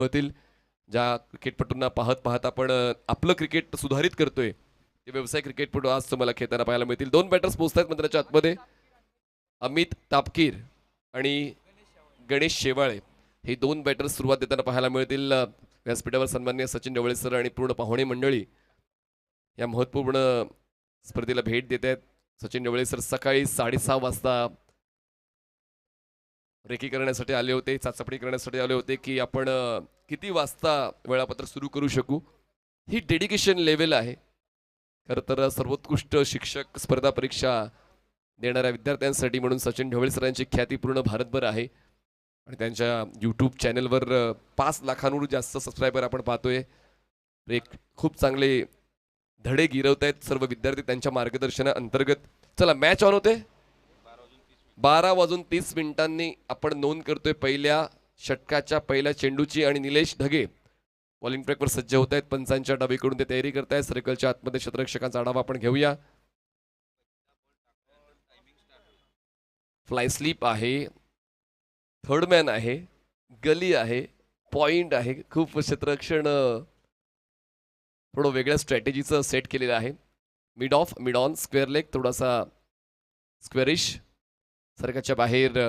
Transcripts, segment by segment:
होतील. ज्या क्रिकेटपटूंना पाहत आपण आपलं क्रिकेट सुधारित करतोय ते व्यवसाय क्रिकेटपटू आज तुम्हाला खेळताना पाहायला मिळतील. दोन बॅटर्स पोहोचतात मंदिराच्या आतमध्ये. अमित तापकीर आणि गणेश शेवाळे हे दोन बॅटर्स सुरुवात देताना पाहायला मिळतील. व्यासपीठावर सन्माननीय सचिन ढवळे सर आणि पूर्ण पाहुणे मंडळी या महत्त्वपूर्ण स्पर्धेला भेट देत आहेत. सचिन ढवळे सर सकाळी 6:30 वाजता रेकी करण्यासाठी आले होते, चाचपणी करण्यासाठी आले होते की आपण किती वाजता वेळापत्रक सुरू करू शकू. ही डेडिकेशन लेवल आहे. खरं तर सर्वोत्कृष्ट शिक्षक स्पर्धा परीक्षा देणाऱ्या विद्यार्थ्यांसाठी म्हणून सचिन ढवळे सरांची ख्याती पूर्ण भारतभर आहे आणि त्यांच्या यूट्यूब चॅनलवर 5 लाखांहून जास्त सबस्क्रायबर आपण पाहतोय. एक खूप चांगले धडे गिरवत आहेत सर्व विद्यार्थी त्यांच्या मार्गदर्शनाअंतर्गत. चला मॅच ऑन होते. 12:30 आपण नोंद करतोय पहिल्या षटकाच्या पहिल्या चेंडूची आणि निलेश ढगे बॉलिंग ट्रॅकवर सज्ज होत आहेत. पंचांच्या डावीकडून ते तयारी करतायत. सर्कलच्या आतमध्ये क्षेत्ररक्षकांचा आढावा आपण घेऊया. फ्लाय स्लीप आहे, थर्ड मॅन आहे, गली आहे, पॉइंट आहे. खूप क्षेत्ररक्षण थोडं वेगळ्या स्ट्रॅटेजीचं सेट केलेलं आहे. Mid of, mid on, square leg, थोडासा स्क्वेअरिश, सर्कलच्या बाहेर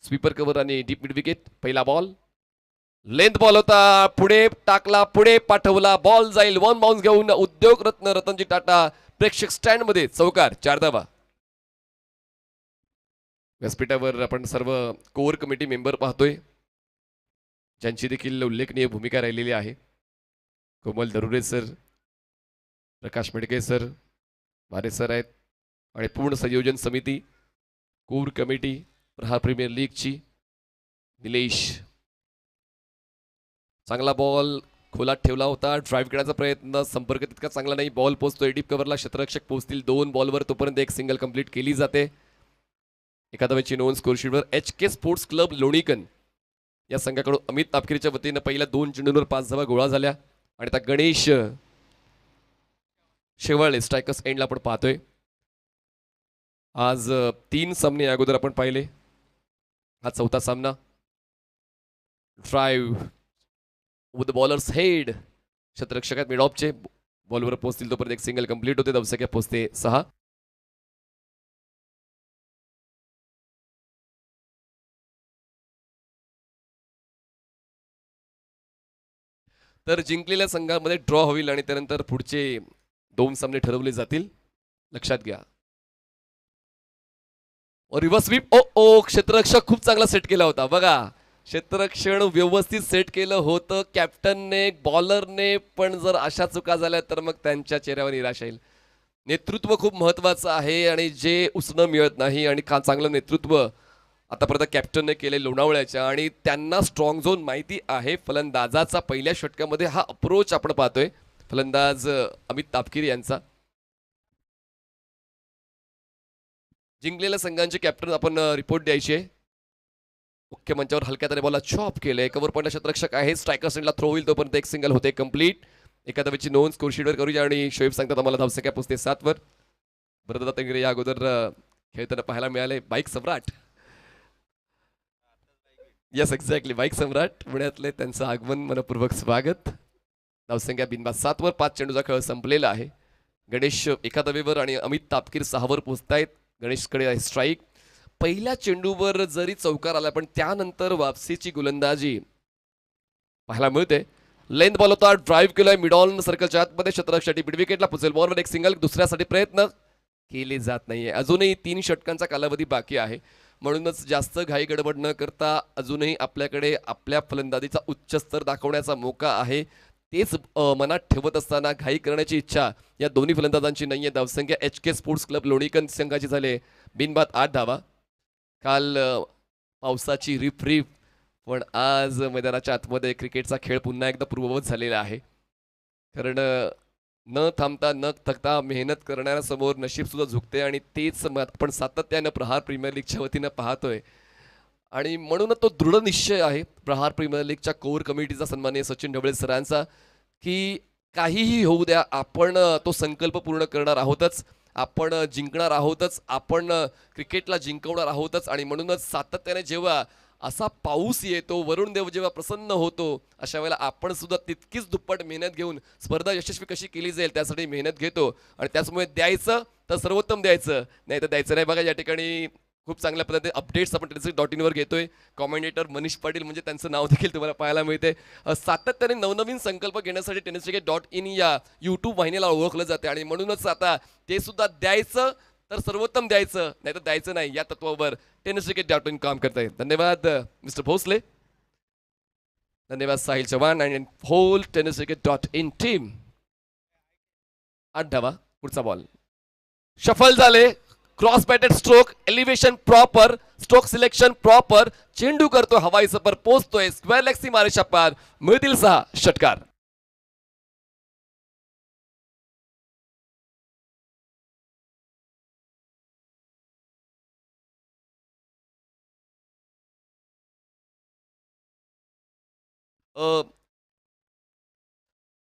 स्वीपर कव्हर आणि डीप मिड विकेट. पहिला बॉल लेंथ बॉल होता, पुढे टाकला, पुढे पाठवला, बॉल जाईल वन बाउन्स घेऊन. उद्योग रत्न रतनजी टाटा प्रेक्षक स्टँड मध्ये चौकार, 4 धावा. व्यासपीठावर आपण सर्व कोर कमिटी मेंबर पाहतोय ज्यांची देखील उल्लेखनीय भूमिका राहिलेली आहे. कोमल दरुरे सर, प्रकाश मेडके सर, वारे सर आहेत आणि पूर्ण संयोजन समिती, कोर कमिटी, प्रहार प्रीमियर लीगची. निलेश चांगला बॉल खोलात ठेवला होता, ड्राईव्ह करण्याचा प्रयत्न, संपर्क तितका चांगला नाही. बॉल पोहोचतोय डीप कव्हरला, क्षेत्ररक्षक पोहोचतील 2 बॉलवर, तोपर्यंत एक सिंगल कंप्लीट केली जाते. एका धावेची नोंद स्कोरशीटवर. HK स्पोर्ट्स क्लब लोणीकन या संघाकडून अमित तापकीरच्या वतीनं पहिल्या 2 चेंडूंवर 5 धावा गोळा झाल्या आणि आता गणेश शेवाळे स्ट्रायकर्स एंडला आपण पाहतोय. आज 3 सामने अगोदर आपण पाहिले, हा 4था सामना. Drive with the bowler's head, क्षेत्ररक्षकात मिड ऑफचे बॉलवर पोहोचतील तोपर्यंत एक सिंगल कंप्लीट होते. दवसक्या पोहोचते 6. तर जिंकलेल्या संघामध्ये ड्रॉ होईल आणि त्यानंतर पुढचे 2 सामने ठरवले जातील. लक्षात घ्या. रिव्हर्स स्वीप, ओ क्षेत्ररक्षक खूप चांगला सेट केला होता बघा. क्षेत्ररक्षण व्यवस्थित सेट केलं होतं कॅप्टनने, बॉलरने, पण जर अशा चुका झाल्या तर मग त्यांच्या चेहऱ्यावर निराशा येईल. नेतृत्व खूप महत्वाचं आहे आणि जे उसणं मिळत नाही आणि चांगलं नेतृत्व आतापर्यंत कॅप्टनने केले लोणावळ्याच्या आणि त्यांना स्ट्रॉंग झोन माहिती आहे. फलंदाजाचा पहिल्या षटकामध्ये हा अप्रोच आपण पाहतोय फलंदाज अमित तापकीर यांचा. जिंकलेल्या संघांचे कॅप्टन आपण रिपोर्ट द्यायचे. मुख्य मंचावर हलक्या तरी बॉलला चॉप केलंय. कव्हर पॉइंटला क्षेत्ररक्षक आहे, स्ट्रायकर सेंडला थ्रो होईल तोपर्यंत एक सिंगल होते कंप्लीट. एका धावेची नोंद स्कोरशीटवर करूया आणि शोएब सांगतात आम्हाला धावसंख्या पोहोचते 7 वर. भरतदा तंगरे या अगोदर खेळताना पाहायला मिळाले. बाईक सम्राट, यस एक्झॅक्टली, बाईक सम्राट पुण्यातले, त्यांचं आगमन मनपूर्वक स्वागत. धावसंख्या बिनबाद 7 वर. 5 चेंडूचा खेळ संपलेला आहे. गणेश एका धावेवर आणि अमित तापकीर 6 वर पोहोचतायत. गणेशकडे आहे स्ट्राईक. पहिल्या चेंडूवर जरी चौकार आला पण त्यानंतर वापसीची गोलंदाजी पाहायला मिळते. लेंथ बॉल होता, ड्राईव्ह केलाय मिड ऑन सर्कलच्या आतमध्ये, क्षेत्ररक्षक मिड विकेटला पोहोचेल. बॉलवर एक सिंगल, दुसऱ्यासाठी प्रयत्न केले जात नाहीये. अजूनही 3 षटकांचा कालावधी बाकी आहे, म्हणूनच जास्त घाई गडबड न करता अजूनही आपल्याकडे आपल्या फलंदाजीचा उच्च स्तर दाखवण्याचा मौका आहे. तेच मनात ठेवत असताना घाई करण्याची इच्छा या दोन्ही फलंदाजांची नाहीये. धावसंख्या HK स्पोर्ट्स क्लब लोणीकन संघाची झाले बिनबाद 8 धावा. काल पावसाची रिप पण आज मैदानाच्या आतमध्ये क्रिकेटचा खेळ पुन्हा एकदा पूर्ववत झालेला आहे. कारण न थांबता न थकता मेहनत करणाऱ्यासमोर नशीब सुद्धा झुकते आणि तेच आपण सातत्यानं प्रहार प्रीमियर लीगच्या वतीनं पाहतोय आणि म्हणून तो दृढ निश्चय आहे प्रहार प्रीमियर लीगच्या कोर कमिटीचा, सन्माननीय सचिन ढवळे सरांचा, की काहीही होऊ द्या आपण तो संकल्प पूर्ण करणार आहोतच, आपण जिंकणार आहोतच, आपण क्रिकेटला जिंकवणार आहोतच. आणि म्हणूनच सातत्याने जेव्हा असा पाऊस येतो, वरुण देव जेव्हा प्रसन्न होतो, अशा वेळेला आपण सुद्धा तितकीच दुप्पट मेहनत घेऊन स्पर्धा यशस्वी कशी केली जाईल त्यासाठी मेहनत घेतो आणि त्याचमुळे द्यायचं तर सर्वोत्तम द्यायचं, नाही तर द्यायचं नाही. बघा या ठिकाणी खूप चांगल्या पद्धतीने अपडेट्स आपण टेनिस.in वर घेतोय. कॉमेंटेटर मनीष पाटील म्हणजे त्यांचं नाव देखील तुम्हाला पाहायला मिळते. सातत्याने नवनवीन संकल्प घेण्यासाठी टेनिस.in या यूट्यूब वाहिनीला ओळखलं जाते आणि म्हणूनच आता ते सुद्धा द्यायचं तर सर्वोत्तम द्यायचं, नाही तर द्यायचं नाही, या तत्वावर टेनिस.in काम करत आहे. धन्यवाद मिस्टर भोसले, धन्यवाद साहिल चव्हाण आणि होल टेनिस.in टीम. 8 धावा, पुढचा बॉल शफल झाले. Cross batted stroke, elevation proper, stroke selection proper, चेंडू करतो हवाई सफर, पोहोचतोय स्क्वेअर लेग सीमारेषा पार, मिळतील 6 षटकार.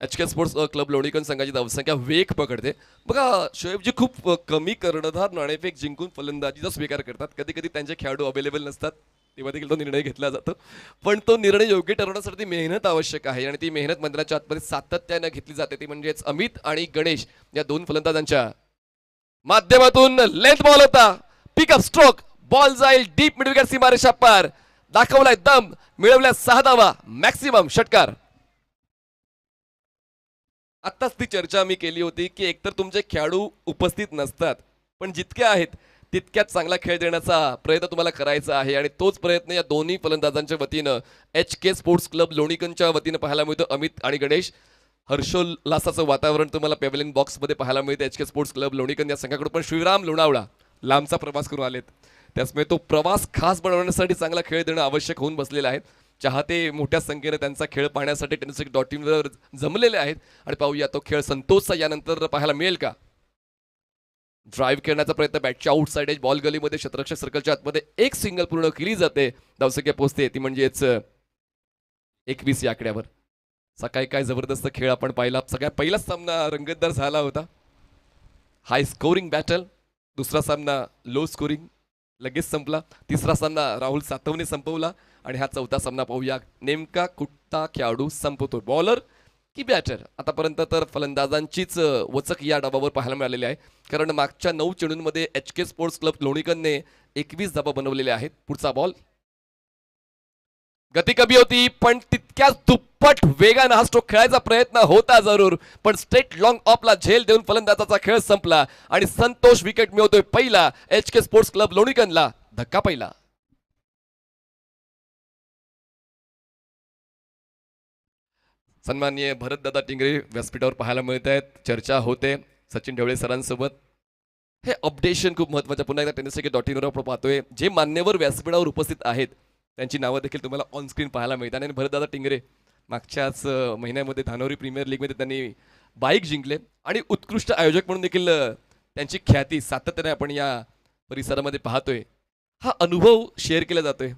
HK स्पोर्ट्स क्लब लोणीकन संघाची धावसंख्या वेग पकडते. बघा शोएबजी खूप कमी कर्णधार नाणेफेक जिंकून फलंदाजीचा स्वीकार करतात. कधी कधी त्यांचे खेळाडू अवेलेबल नसतात, तेव्हा देखील तो निर्णय घेतला जातो. पण तो निर्णय योग्य ठरवण्यासाठी मेहनत आवश्यक आहे आणि ती मेहनत मैदानाच्या आतमध्ये सातत्याने घेतली जाते. ती म्हणजेच अमित आणि गणेश या दोन फलंदाजांच्या माध्यमातून लेंथ बॉल होता, पिकअप स्ट्रोक, बॉल जाईल डीप मिडविकेट सीमारेषा पार, दाखवलाय दम, मिळवल्या 6 धावा, मॅक्सिमम षटकार. आत्ताच ती चर्चा मी केली होती की एकतर तुमचे खेळाडू उपस्थित नसतात, पण जितके आहेत तितक्यात चांगला खेळ देण्याचा प्रयत्न तुम्हाला करायचा आहे आणि तोच प्रयत्न या दोन्ही फलंदाजांच्या वतीनं HK स्पोर्ट्स क्लब लोणीकनच्या वतीनं पाहायला मिळतो. अमित आणि गणेश, हर्षोल्लासाचं वातावरण तुम्हाला पेव्हलियन बॉक्समध्ये पाहायला मिळते HK स्पोर्ट्स क्लब लोणीकन या संघाकडून. पण श्रीराम लोणावळा लांबचा प्रवास करून आलेत, त्याचमुळे तो प्रवास खास बनवण्यासाठी चांगला खेळ देणं आवश्यक होऊन बसलेलं आहे. चाहते मोठ्या संख्येने त्यांचा खेळ पाहण्यासाठी टेनिस.in वर जमलेले आहेत आणि पाहूया तो खेळ संतोषचा यानंतर पाहायला मिळेल का. ड्राईव्ह करण्याचा प्रयत्न, बॅटच्या आउट साइड एज, बॉल गलीमध्ये क्षेत्ररक्षक सर्कलच्या आतमध्ये एक सिंगल पूर्ण केली जाते, धावसंख्या पोहोचते ती म्हणजेच 21 या आकड्यावर. सकाळी काय जबरदस्त खेळ आपण पाहिला. सगळ्यात पहिलाच सामना रंगतदार झाला होता, हाय स्कोरिंग बॅटल. दुसरा सामना लो स्कोरिंग लगेच संपला. तिसरा सामना राहुल सातवने संपवला आणि हा चौथा सामना पाहूया नेमका कुठला खेळाडू संपवतो, बॉलर की बॅटर. आतापर्यंत तर फलंदाजांचीच वचक या डावावर पाहायला मिळालेली आहे, कारण मागच्या 9 चेंडूंमध्ये HK स्पोर्ट्स क्लब लोणीकनने 21 धावा बनवलेल्या आहेत. पुढचा बॉल, गती कमी होती पण तितक्याच दुप्पट वेगानं हा स्ट्रोक खेळायचा प्रयत्न होता जरूर, पण स्ट्रेट लॉंग ऑफला झेल देऊन फलंदाजाचा खेळ संपला आणि संतोष विकेट मिळवतोय पहिला. HK स्पोर्ट्स क्लब लोणीकनला धक्का पहिला. सन्माननीय भरतदादा टिंगरे व्यासपीठावर पाहायला मिळत आहेत, चर्चा होते सचिन ढवळे सरांसोबत. हे अपडेशन खूप महत्त्वाचं. पुन्हा एकदा टेनिस.in वर आपण पाहतोय जे मान्यवर व्यासपीठावर उपस्थित आहेत त्यांची नावं देखील तुम्हाला ऑन स्क्रीन पाहायला मिळतात. आणि भरतदादा टिंगरे मागच्याच महिन्यामध्ये धानोरी प्रीमियर लीगमध्ये त्यांनी बाईक जिंकले आणि उत्कृष्ट आयोजक म्हणून देखील त्यांची ख्याती सातत्याने आपण या परिसरामध्ये पाहतोय. हा अनुभव शेअर केला जातोय.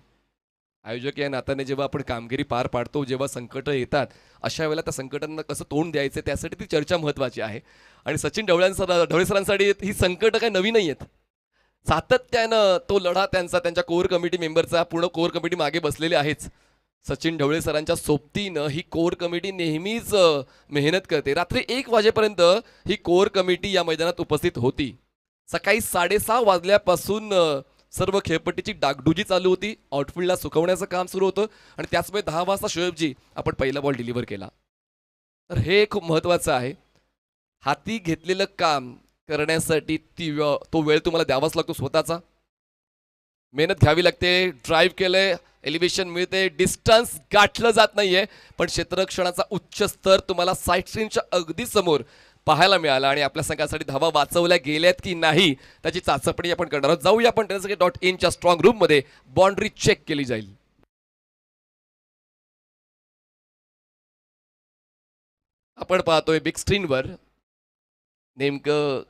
आयोजक या नात्याने जेव्हा आपण कामगिरी पार पाडतो, जेव्हा संकट येतात, अशा वेळेला त्या संकटांना कसं तोंड द्यायचं त्यासाठी ती चर्चा महत्त्वाची आहे. आणि सचिन ढवळे सरांसाठी ही संकट काही नवी नाही आहेत. सातत्यानं तो लढा त्यांच्या कोर कमिटी मेंबरचा, पूर्ण कोर कमिटी मागे बसलेली आहेच. सचिन ढवळे सरांच्या सोबतीनं ही कोर कमिटी नेहमीच मेहनत करते. रात्री 1 वाजेपर्यंत ही कोर कमिटी या मैदानात उपस्थित होती. सकाळी 6:30 वाजल्यापासून सर्व खेळपट्टीची डागडुजी चालू होती, आउटफील्डला सुकवण्याचं काम सुरू होतं आणि त्याचमुळे 10 वाजता शोएबजी आपण पहिला बॉल डिलिव्हर केला. तर हे खूप महत्त्वाचं आहे. हाती घेतलेलं काम करण्यासाठी तो वेळ तुम्हाला द्यावाच लागतो. स्वतःचा मेहनत घ्यावी लागते. ड्राईव्ह केलंय, एलिव्हेशन मिळते, डिस्टन्स गाठलं जात नाहीये, पण क्षेत्ररक्षणाचा उच्च स्तर तुम्हाला साईड स्क्रीनच्या अगदी समोर पाहायला मिळाला आणि आपल्या संघासाठी धावा वाचवल्या गेल्यात की नाही त्याची चाचपणी आपण करणार आहोत. जाऊया आपण टेनिस.in च्या स्ट्रॉंग रूम मध्ये, बाउंड्री चेक केली जाईल. आपण पाहतोय बिग स्क्रीनवर नेमकं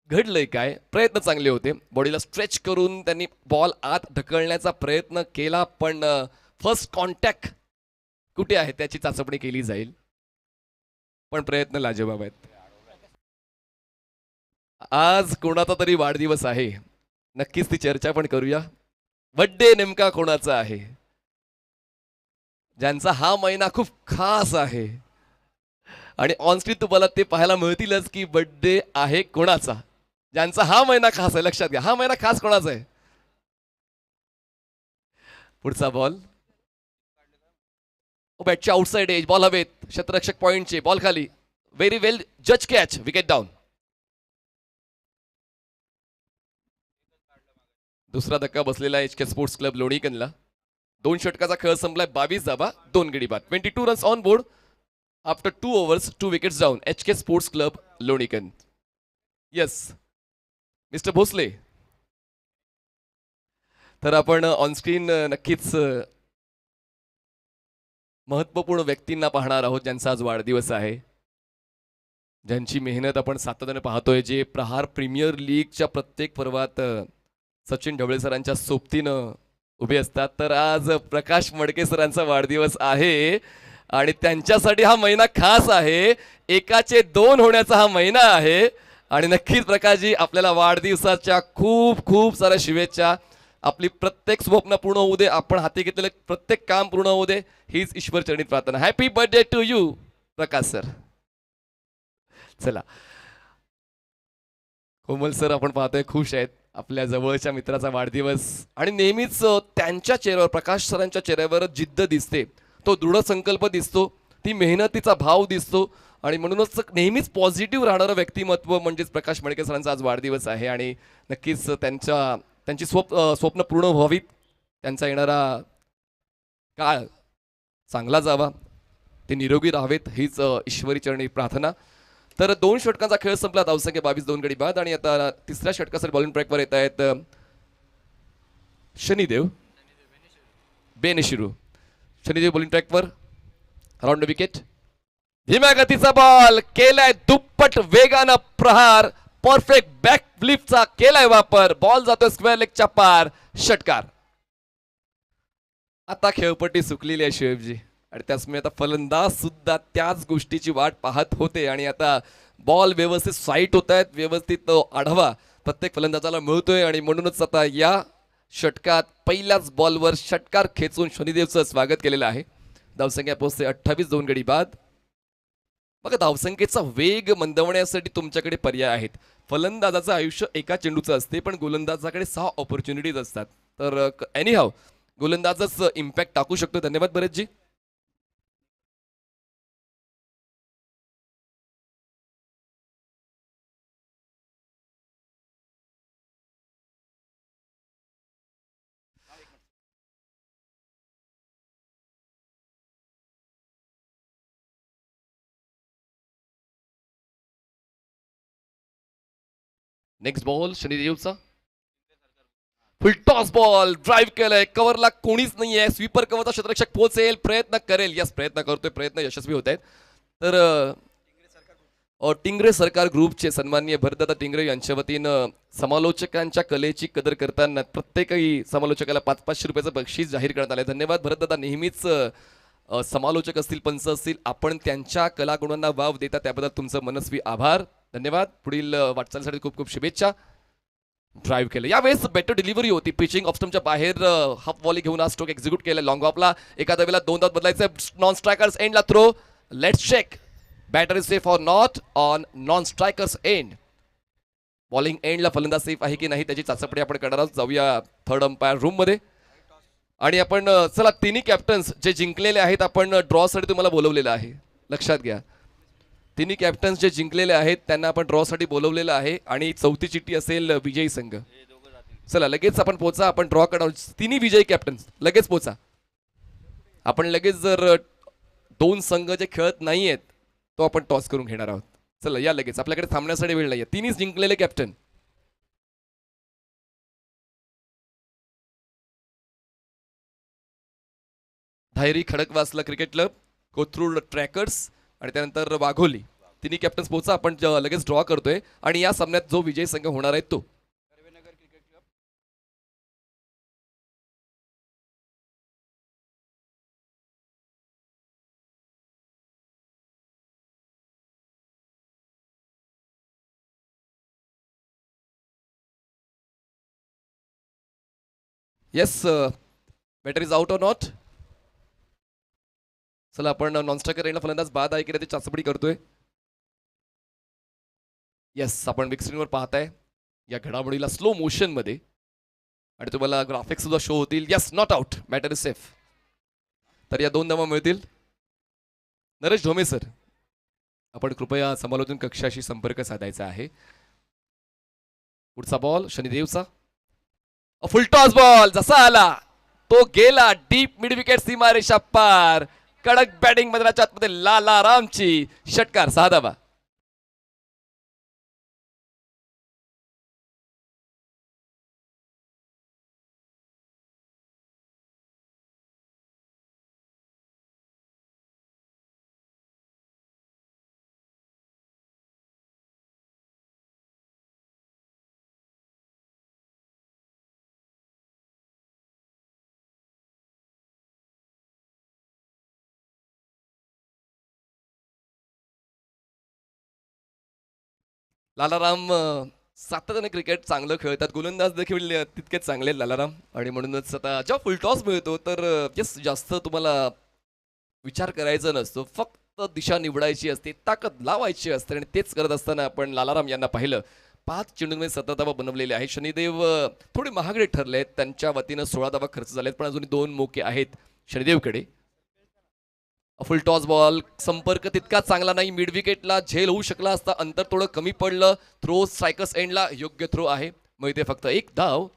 घडलंय काय. प्रयत्न चांगले होते, बॉडीला स्ट्रेच करून त्यांनी बॉल आत ढकलण्याचा प्रयत्न केला, पण फर्स्ट कॉन्टॅक्ट कुठे आहे त्याची चाचपणी केली जाईल. पण प्रयत्न लाजवाब आहेत. आज कोणाचा तरी वाढदिवस आहे, नक्कीच ती चर्चा पण करूया. बर्थडे नेमका कोणाचा आहे. ज्यांचा हा महिना खूप खास आहे आणि ऑनस्क्रीन तुम्हाला ते पाहायला मिळतीलच की बर्थडे आहे कोणाचा. ज्यांचा हा महिना खास आहे, लक्षात घ्या, हा महिना खास कोणाचा आहे. पुढचा बॉल बॅटच्या आउटसाइड एज, बॉल हवेत, क्षेत्ररक्षक पॉइंटचे, बॉल खाली, व्हेरी वेल जज कॅच, विकेट डाऊन. दुसरा धक्का बसलेला एच के स्पोर्ट्स क्लब लोणीकनला. 2 षटकाचा खेळ संपलाय, 22 धावा 2 गडी बाद, 22 runs on board after 2 overs 2 wickets down. H K sports club Lonikan. Yes mister Bhosle. तर आपण ऑनस्क्रीन नक्कीच महत्वपूर्ण व्यक्तींना पाहणार आहोत ज्यांचा आज वाढदिवस आहे, ज्यांची मेहनत आपण सातत्याने पाहतोय, जे प्रहार प्रीमियर लीगच्या प्रत्येक पर्वात सचिन ढवळे सरांच्या सोबतीनं उभे असतात. तर आज प्रकाश मडके सरांचा वाढदिवस आहे आणि त्यांच्यासाठी हा महिना खास आहे. एकाचे 2 होण्याचा हा महिना आहे आणि नक्कीच प्रकाशजी आपल्याला वाढदिवसाच्या खूप खूप साऱ्या शुभेच्छा. आपली प्रत्येक स्वप्न पूर्ण होऊ दे, आपण हाती घेतलेले प्रत्येक काम पूर्ण होऊ दे, हीच ईश्वर चरणी प्रार्थना. Happy birthday to you Prakash sir. चला, कोमल सर आपण पाहतोय खुश आहेत, आपल्या जवळच्या मित्राचा वाढदिवस आणि नेहमीच त्यांच्या चेहऱ्यावर, प्रकाश सरांच्या चेहऱ्यावर जिद्द दिसते, तो दृढ संकल्प दिसतो, ती मेहनतीचा भाव दिसतो आणि म्हणूनच नेहमीच पॉझिटिव्ह राहणारं व्यक्तिमत्व म्हणजेच प्रकाश मडके सरांचा आज वाढदिवस आहे आणि नक्कीच त्यांची स्वप्न पूर्ण व्हावीत, त्यांचा येणारा काळ चांगला जावा, ते निरोगी राहावेत, हीच ईश्वरी चरणी प्रार्थना. तर 2 षटकांचा खेळ संपला, धावसंख्या 22 2 गडी बाद आणि आता तिसऱ्या षटकासाठी बॉलिंग ट्रॅकवर येत आहेत शनिदेव बेनिशिरू. शनिदेव बॉलिंग ट्रॅकवर, राऊंड विकेट, धीम्या गतीचा बॉल केलाय, दुप्पट वेगानं प्रहार, परफेक्ट बॅक फ्लिपचा केलाय वापर, बॉल जातोय स्क्वेअर लेगच्या पार, षटकार. आता खेळपट्टी सुकलेली आहे शोएबजी आणि त्याचमुळे आता फलंदाज सुद्धा त्याच गोष्टीची वाट पाहत होते आणि आता बॉल व्यवस्थित साईट होत आहेत, व्यवस्थित आढावा प्रत्येक फलंदाजाला मिळतोय आणि म्हणूनच आता या षटकात पहिल्याच बॉलवर षटकार खेचून शनिदेवचं स्वागत केलेलं आहे. धावसंख्या पोहोचते 28 2 गडी बाद. बघा, धावसंख्येचा वेग मंदवण्यासाठी तुमच्याकडे पर्याय आहेत. फलंदाजाचं आयुष्य एका चेंडूचं असते, पण गोलंदाजाकडे 6 ऑपॉर्च्युनिटीज असतात. तर एनी हाव गोलंदाजच इम्पॅक्ट टाकू शकतो. धन्यवाद भरतजी. नेक्स्ट बॉल शनिदेवचा, फुल टॉस बॉल, ड्राईव्ह केलंय, कव्हरला कोणीच नाहीये, स्वीपर कव्हरचा क्षेत्ररक्षक पोहोचेल, प्रयत्न करेल, यस प्रयत्न करतोय, प्रयत्न यशस्वी होत आहेत. तर टिंगरे सरकार ग्रुपचे सन्माननीय भरतदादा टिंगरे यांच्या वतीनं समालोचकांच्या कलेची कदर करताना प्रत्येकही समालोचकाला 500-500 रुपयाचं बक्षीस जाहीर करण्यात आलंय. धन्यवाद भरतदादा. नेहमीच समालोचक असतील, पंच असतील, आपण त्यांच्या कलागुणांना वाव देता त्याबद्दल तुमचं मनस्वी आभार. धन्यवाद. पुढील वाटचालीसाठी खूप खूप शुभेच्छा. ड्राईव्ह केलं, यावेळेस बेटर डिलिव्हरी होती, पिचिंग ऑप्शनच्या बाहेर हाफ वॉली घेऊन हा स्ट्रोक एक्झिक्यूट केला. लॉंग ऑफला एखाद्या वेळेला 2 धाव बदलायचं, नॉन स्ट्रायकर्स एंडला throw. Let's check, batter is safe or not on non strikers end. Bowling एंडला फलंदाज सेफ आहे की नाही त्याची चाचपणी आपण करणार आहोत. जाऊया थर्ड अंपायर रूम मध्ये आणि आपण चला, तिन्ही कॅप्टन्स जे जिंकलेले आहेत, आपण ड्रॉसाठी तुम्हाला बोलवलेलं आहे, लक्षात घ्या. तिन्ही कॅप्टन्स जे जिंकलेले आहेत त्यांना आपण ड्रॉसाठी बोलवलेलं आहे आणि चौथी चिठ्ठी असेल विजयी संघ. चला लगेच आपण पोचा, आपण ड्रॉ करणार. तिन्ही विजयी कॅप्टन्स लगेच पोचा. आपण लगेच जर 2 संघ जे खेळत नाहीयेत तो आपण टॉस करून घेणार आहोत. चला या लगेच, आपल्याकडे थांबण्यासाठी वेळ नाहीये. तिन्ही जिंकलेले captain, Dhayari Khadakwasla cricket club, Kothrud trackers आणि त्यानंतर वाघोली. तिन्ही कॅप्टन्स पोहोचा, आपण लगेच ड्रॉ करतोय आणि या सामन्यात जो विजय संघ होणार आहे तो yes. Batter is out or not. चला आपण नॉन स्ट्रायकर एंडला फलंदाज बाद आहे की नाही ते चाचपडी करतोय. येस, आपण बिग स्क्रीनवर पाहताय या घडामोडीला स्लो मोशन मध्ये आणि तुम्हाला ग्राफिक्स सुद्धा शो होतील. Yes, not out, matter is safe. तर या 2 धावा मिळतील. नरेश ढोमे सर, आपण कृपया समालोचन कक्षाशी संपर्क साधायचा आहे. पुढचा बॉल शनिदेवचा, फुल टॉस बॉल जसा आला तो गेला डीप मिड विकेट, सीमारेषा पार. कडक बॅटिंग मैदानाच्या आतमध्ये लाला रामची षटकार, 6 धावा. लालाराम सातत्याने क्रिकेट चांगलं खेळतात, गोलंदाज देखील तितकेच चांगले लालाराम. आणि म्हणूनच आता जेव्हा फुल टॉस मिळतो तर येस, जास्त तुम्हाला विचार करायचा नसतो, फक्त दिशा निवडायची असते, ताकद लावायची असते. आणि तेच करत असताना आपण लालाराम यांना पाहिलं. 5 चेंडूंमध्ये 17 धावा बनवलेले आहेत. शनिदेव थोडे महागडे ठरले आहेत, त्यांच्या वतीनं 16 धावा खर्च झालेत, पण अजून 2 मोके आहेत शनिदेवकडे. फुल टॉस बॉल, संपर्क तितका चांगला नाही, मिड विकेटला झेल होऊ शकला असता, अंतर थोडं कमी पडलं. थ्रो स्ट्रायकर्स एंडला योग्य थ्रो आहे, मग इथे फक्त 1 धाव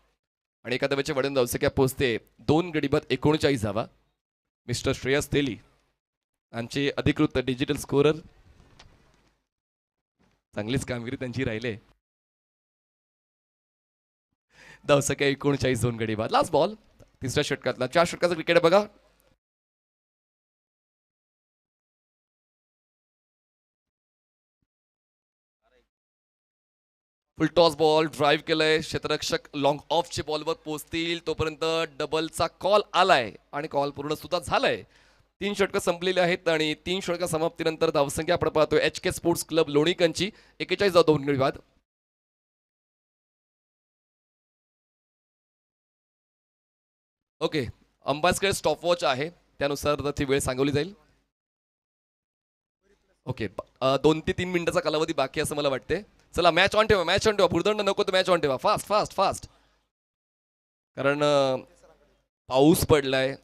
आणि एका धावेच्या वडील धावसंख्या पोहोचते 2 गडी बाद 39 धावा. मिस्टर श्रेयस तेली यांचे अधिकृत डिजिटल स्कोरर, चांगलीच कामगिरी त्यांची राहिले. धावसंख्या 39, 2 गडी बाद. लास्ट बॉल तिसऱ्या षटकातला, 4 षटकाचा क्रिकेट बघा. फुल टॉस बॉल ड्राईव्ह केलंय, क्षेत्ररक्षक लॉंग ऑफच्या बॉलवर पोहोचतील तोपर्यंत डबलचा कॉल आलाय आणि कॉल पूर्ण सुद्धा झालाय. 3 षटकं संपलेली आहेत आणि 3 षटका समाप्तीनंतर धावसंख्या आपण पाहतोय HK स्पोर्ट्स क्लब लोणीकंची 41 धावा 2 गडी बाद. ओके, अंपायर्सकडे स्टॉप वॉच आहे, त्यानुसार ती वेळ सांगवली जाईल. ओके, 2 ते 3 मिनिटाचा कालावधी बाकी असं मला वाटते. चला मॅच ऑन ठेवा, मॅच ऑन ठेवा, भुर्दंड नको तर मॅच ऑन ठेवा, फास्ट फास्ट फास्ट. कारण पाऊस पडलाय,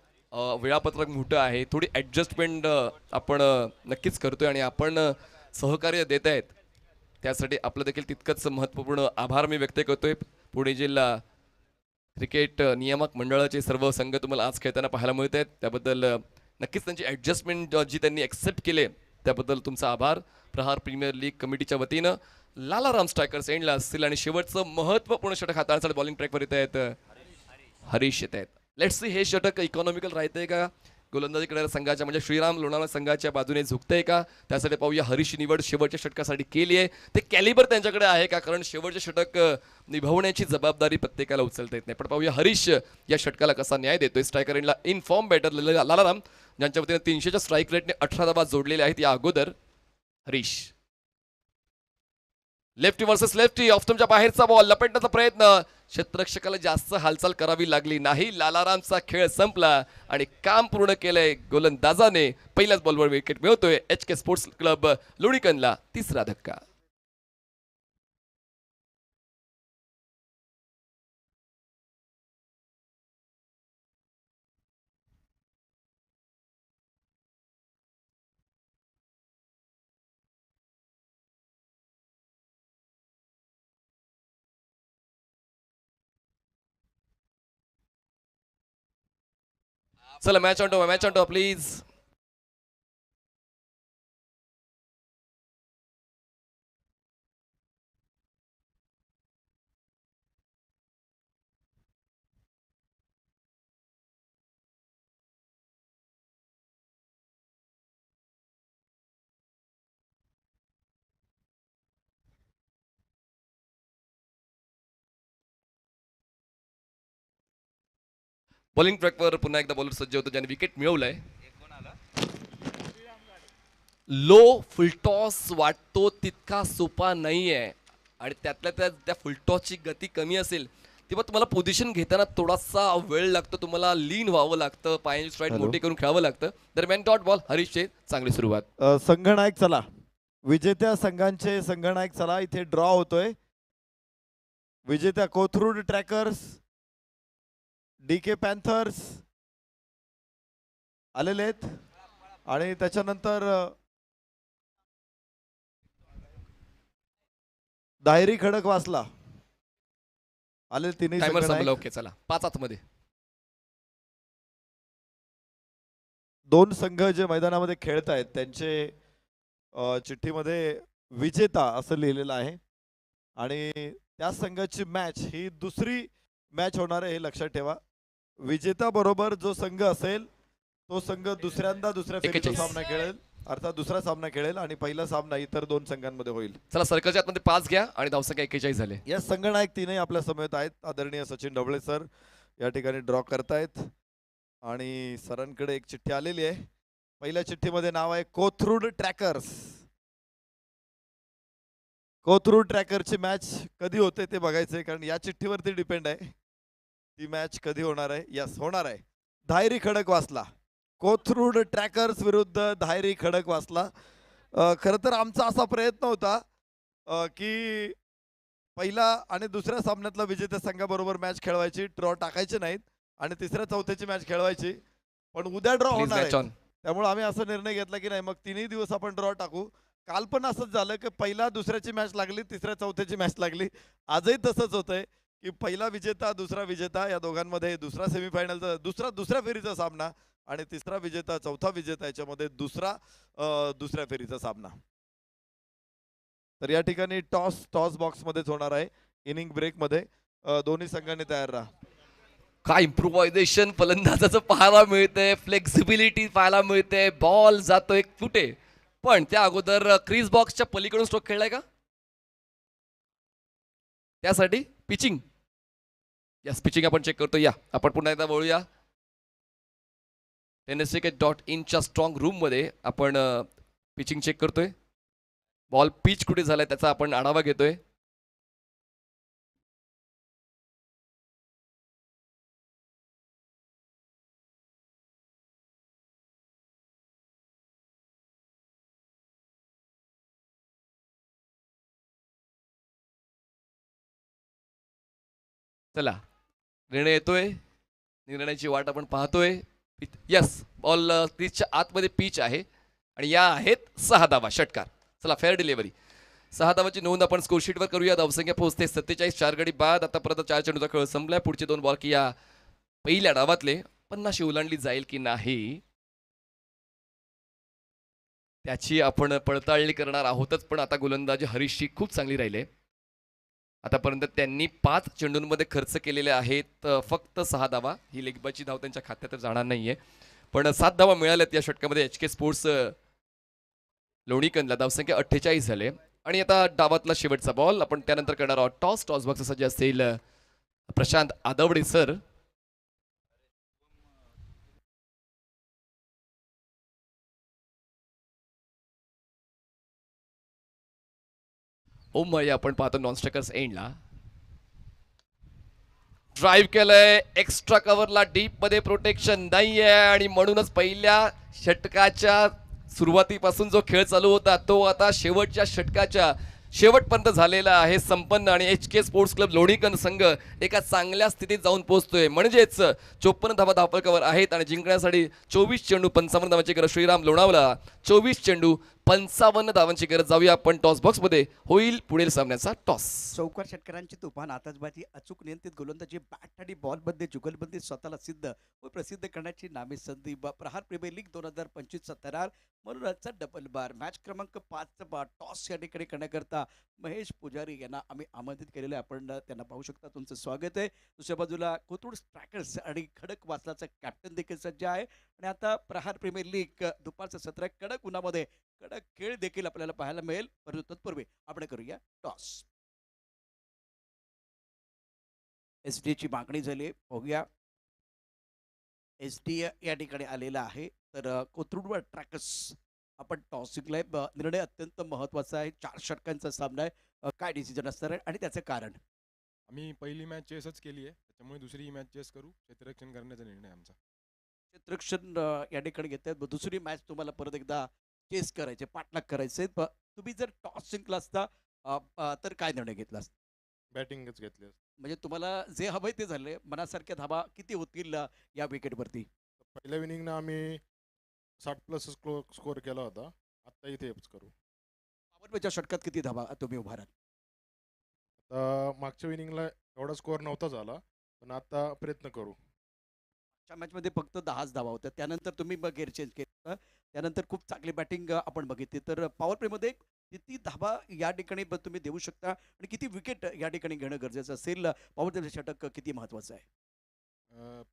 वेळापत्रक मोठं आहे, थोडी ॲडजस्टमेंट आपण नक्कीच करतोय आणि आपण सहकार्य देत आहेत त्यासाठी आपलं देखील तितकंच महत्त्वपूर्ण आभार मी व्यक्त करतोय. पुणे जिल्हा क्रिकेट नियामक मंडळाचे सर्व संघ तुम्हाला आज खेळताना पाहायला मिळत आहेत, त्याबद्दल नक्कीच त्यांची ॲडजस्टमेंट जी त्यांनी ॲक्सेप्ट केले त्याबद्दल तुमचा आभार. प्रहार प्रीमियर लीग कमिटीच्या वतीनं लालाराम स्ट्रायकर्स एंडला असतील आणि शेवटचं महत्त्वपूर्ण षटक हाताळण्यासाठी बॉलिंग ट्रॅकवर येत आहेत हरीश येत आहेत. लेट्स सी हे षटक इकॉनॉमिकल राहतंय का, गोलंदाजी करणाऱ्या संघाच्या म्हणजे श्रीराम लोणावळा संघाच्या बाजूने झुकतंय का, त्यासाठी पाहूया. हरीश निवड शेवटच्या षटकासाठी केली आहे, ते कॅलिबर त्यांच्याकडे आहे का, कारण शेवटचे षटक निभावण्याची जबाबदारी प्रत्येकाला उचलता येत नाही. पण पाहूया हरीश या षटकाला कसा न्याय देतोय. स्ट्रायकर एंडला इन फॉर्म बॅटर लालाराम, ज्यांच्या वतीने 300च्या स्ट्राईक रेटने 18 धावा जोडलेल्या आहेत या अगोदर. Harish lefty versus lefty, of बाहेरचा बॉल लपेटण्याचा प्रयत्न, क्षेत्ररक्षकाला जास्त हालचाल करावी लागली नाही. लालारामचा खेळ संपला आणि काम पूर्ण केलंय गोलंदाजाने. पहिल्याच बॉलवर विकेट मिळवतोय HK स्पोर्ट्स क्लब लोणीकंदला 3रा धक्का. चला match on top please. Bowling ट्रॅकवर पुन्हा एकदा बॉलर सज्ज होतो ज्याने विकेट मिळवलंय. लो फुलटॉस वाटतो तितका सोपा नाहीये आणि त्यातल्या त्यात त्या फुलटॉसची गती कमी असेल तेव्हा तुम्हाला पोझिशन घेताना थोडासा वेळ लागतो, तुम्हाला लीन व्हावं लागतं, पायाची स्ट्राईड हॅलो. मोठी करून खेळावं लागतं. दरम्यान डॉट बॉल हरीशचे चांगली सुरुवात. संघनायक चला, विजेत्या संघांचे संघनायक चला. इथे ड्रॉ होतोय. विजेत्या कोथरूड ट्रॅकर्स, DK पॅन्थर्स आलेले आहेत आणि त्याच्यानंतर दायरी खडक वाचला आले तिन्ही टायमर संपला. संघनायक. ओके, चला 5 आतमध्ये. दोन संघ जे मैदानामध्ये खेळत आहेत त्यांचे चिठ्ठीमध्ये विजेता असं लिहिलेलं आहे आणि त्या संघाची मॅच ही दुसरी मॅच होणार आहे हे लक्षात ठेवा. विजेता बरोबर जो संघ असेल तो संघ दुसऱ्यांदा दुसऱ्या फेरीचा 41. सामना खेळेल, अर्थात दुसरा सामना खेळेल आणि पहिला सामना इतर दोन संघांमध्ये होईल. चला सर्कलच्या आतमध्ये 5 घ्या आणि धावसंख्या 41 झाले. या संघनायक तीनही आपल्या समवेत आहेत. आदरणीय सचिन ढवळे सर या ठिकाणी ड्रॉ करतायत आणि सरांकडे एक चिठ्ठी आलेली आहे. पहिल्या चिठ्ठीमध्ये नाव आहे कोथरूड ट्रॅकर्स. कोथरूड ट्रॅकरची मॅच कधी होते ते बघायचंय, कारण या चिठ्ठीवरती डिपेंड आहे ती मॅच कधी होणार आहे. यस, होणार आहे. धायरी खडक वाचला, कोथरूड ट्रॅकर्स विरुद्ध धायरी खडक वाचला. खरं तर आमचा असा प्रयत्न होता की पहिला आणि दुसऱ्या सामन्यातला विजेत्या संघाबरोबर मॅच खेळवायची, ड्रॉ टाकायचे नाहीत आणि तिसऱ्या चौथ्याची मॅच खेळवायची, पण उद्या ड्रॉ Please होणार match आहे. on. त्यामुळे आम्ही असा निर्णय घेतला की नाही, मग तिन्ही दिवस आपण ड्रॉ टाकू. काल पण असंच झालं की पहिला दुसऱ्याची मॅच लागली, तिसऱ्या चौथ्याची मॅच लागली. आजही तसंच होतंय की पहिला विजेता दुसरा विजेता या दोघांमध्ये दुसरा सेमीफायनलचा दुसऱ्या फेरीचा सामना आणि तिसरा विजेता चौथा विजेता याच्यामध्ये दुसऱ्या फेरीचा सामना. तर या ठिकाणी टॉस बॉक्स मध्येच होणार आहे. इनिंग ब्रेक मध्ये दोन्ही संघांनी तयार राहा. काय इम्प्रोव्हायझेशन फलंदाजाचं पाहायला मिळतंय, फ्लेक्झिबिलिटी पाहायला मिळते. बॉल जातोय कुठे, पण त्या अगोदर क्रीज बॉक्सच्या पलीकडून स्ट्रोक खेळलाय का? त्यासाठी पिचिंग. यस, पिचिंग आपण चेक करतो. या आपण पुन्हा एकदा वळूया tenniscricket.in स्ट्रॉंग रूम मध्ये. आपण पिचिंग चेक करतोय. बॉल पिच कुठे झालाय त्याचा आपण आढावा घेतोय. चला, निर्णय येतोय. निर्णयाची वाट आपण पाहतोय. यस, बॉल क्रीजच्या आतमध्ये पिच आहे आणि या आहेत 6 धावा. षटकार. चला, फेअर डिलिव्हरी. 6 धावाची नोंद आपण स्कोरशीटवर करूया. धावसंख्या पोहोचते 47. 4 गडी बाद. आतापर्यंत 4 चेंडूचा खेळ संपलाय. पुढचे 2 बॉल की या पहिल्या डावातले 50 ओलांडली जाईल की नाही त्याची आपण पडताळणी करणार आहोतच. पण आता गोलंदाजी हरीशची खूप चांगली राहिली. आतापर्यंत त्यांनी 5 चेंडूंमध्ये खर्च केलेले आहेत फक्त 6 धावा. ही लेगबाची धाव त्यांच्या खात्यात जाणार नाहीये, पण 7 धावा मिळाल्यात या षटकामध्ये. HK sports लोणीकंदला. धावसंख्या 48 झाले आणि आता डावातला शेवटचा बॉल आपण त्यानंतर करणार आहोत टॉस. टॉस बॉक्स सज्ज असतील प्रशांत आदवडे सर. ओमय आपण पाहतो नॉनस्ट्रकर्स एंडला. ड्राईव्ह केलंय एक्स्ट्रा कव्हरला, डीप मध्ये प्रोटेक्शन नाहीये आणि म्हणूनच पहिल्या षटकाच्या सुरुवातीपासून जो खेळ चालू होता तो आता शेवटच्या षटकाच्या शेवटपर्यंत झालेला आहे संपन्न आणि HK स्पोर्ट्स क्लब लोणीकंद संघ एका चांगल्या स्थितीत जाऊन पोहोचतोय. म्हणजेच 54 धावा धावफलकावर आहेत आणि जिंकण्यासाठी 24 चेंडू 55 धावांची गरज. श्रीराम लोणावला 24 चेंडू 55 धावांची गरज. जाऊया आपण टॉस बॉक्स मध्ये. होईल पुढील सामन्याचा टॉस. चौकार षटकारांची तुफान आताचबाजी, अचूक नियंत्रित गोलंदाजी, बॅट आणि बॉलमध्ये जुगलबंदी स्वतःला सिद्ध व प्रसिद्ध करण्याची नामी संधी. प्रहार प्रीमियर लीग 2025 तरार म्हणूनचा डबल बार. मॅच क्रमांक 5 टॉस या ठिकाणी करण्याकरता महेश पुजारी यांना आम्ही आमंत्रित केलेले. आपण त्यांना पाहू शकता. तुमचं स्वागत आहे. दुसऱ्या बाजूला कोथरूड ट्रॅकर्स आणि खडक वासलाचा कॅप्टन देखील सज्ज आहे. आणि आता प्रहार प्रीमियर लीग दुपारचं सत्र कडक उन्हामध्ये कडक खेळ देखील आपल्याला पाहायला मिळेल. परंतु तत्पूर्वी आपण करूया टॉस. SD ची मागणी झाली, बघूया. SD या ठिकाणी आलेला आहे. तर कोथरूड ट्रॅकर्स आपण टॉस जिंकलाय. निर्णय अत्यंत महत्वाचा आहे. 4 षटकांचा सामना आहे. काय डिसिजन असणार आहे आणि त्याचं कारण? आम्ही पहिली मॅच चेसच केली आहे, त्याच्यामुळे दुसरी मॅच चेस करू, क्षेत्ररक्षण करण्याचा निर्णय आमचा. क्षेत्ररक्षण या ठिकाणी घेत आहेत. दुसरी मॅच तुम्हाला परत एकदा चेस करायचे, पाठलाग करायचे. तुम्ही जर टॉस जिंकला असता तर काय निर्णय घेतला असता? बॅटिंगच घेतली असती. म्हणजे तुम्हाला जे हवंय ते झाले. मनासारख्या धाबा किती होतील या विकेटवरती? पहिल्या इनिंगनं आम्ही 60+ स्कोर केला होता. आत्ता इथेच करू. पॉवर प्लेच्या षटकात किती धाबा तुम्ही उभाराल? आता मागच्या इनिंगला एवढा स्कोअर नव्हता झाला, पण आता प्रयत्न करू. च्या मॅचमध्ये फक्त 10च धावा होत्या. त्यानंतर तुम्ही मग गेअर चेंज केलं. त्यानंतर खूप चांगली बॅटिंग आपण बघितली. तर पॉवर प्लेमध्ये किती धाबा या ठिकाणी तुम्ही देऊ शकता आणि किती विकेट या ठिकाणी घेणं गरजेचं असेल? पॉवर प्लेचं षटक किती महत्त्वाचं आहे?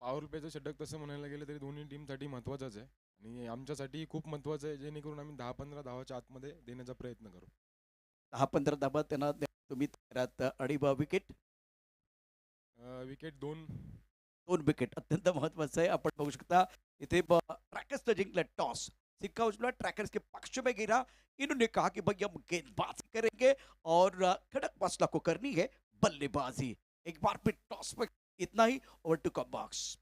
पॉवर प्लेचं षटक तसं म्हणायला गेलं तरी दोन्ही टीमसाठी महत्त्वाचंच आहे आणि आमच्यासाठी खूप महत्त्वाचं आहे, जेणेकरून आम्ही 10-15 धावाच्या आतमध्ये देण्याचा प्रयत्न करू. 10-15 धाबा त्यांना तुम्ही तयारात आणि विकेट विकेट 2. 2 विकेट अत्यंत महत्वाचं आहे. आपण बघू शकता इथे ट्रॅकर्सने जिंकला टॉस. सिक्का उछला, ट्रैकर्स के पक्ष में गिरा. इन्होंने कहा कि भाई हम गेंदबाजी करेंगे और खड़क मसला को करनी है बल्लेबाजी. एक बार फिर टॉस में इतना ही. Over to comm box.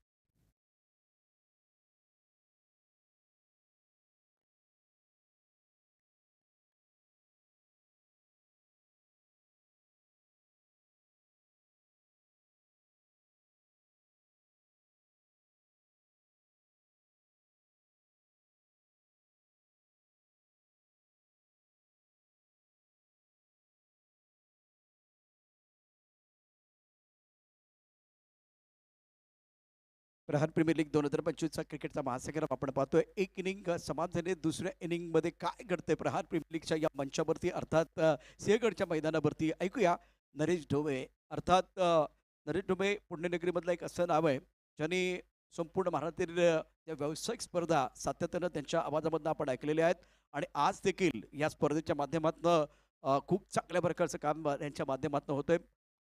Prahar premier league 2025चा क्रिकेटचा महासागर आपण पाहतोय. एक इनिंग समाप्त झाली. दुसऱ्या इनिंगमध्ये काय घडतंय प्रहार प्रीमियर लीगच्या या मंचावरती अर्थात सिंहगडच्या मैदानावरती? ऐकूया नरेश ढोबळे. अर्थात नरेश ढोबळे पुण्यनगरीमधलं एक असं नाव आहे ज्यांनी संपूर्ण महाराष्ट्रातील या व्यावसायिक स्पर्धा सातत्यानं त्यांच्या आवाजामधनं आपण ऐकलेल्या आहेत आणि आज देखील या स्पर्धेच्या माध्यमातून खूप चांगल्या प्रकारचं काम यांच्या माध्यमातून होतंय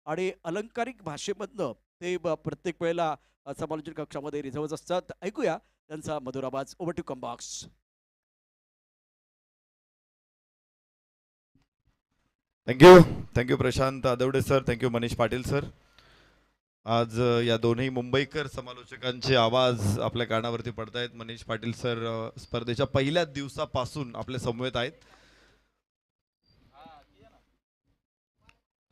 आणि अलंकारिक भाषेमधनं ते प्रत्येक वेळेला समालोचन कक्षामध्ये रिझर्व्ह असतात. ऐकूया त्यांचा मधुर आवाज. Over to comm box. Thank you Prashant Adawade sir, thank you Manish Patil sir. आज या दोन्ही मुंबईकर समालोचकांचे आवाज आपल्या कानावरती पडतायत. मनीष पाटील सर स्पर्धेच्या पहिल्या दिवसापासून आपल्या समवेत आहेत.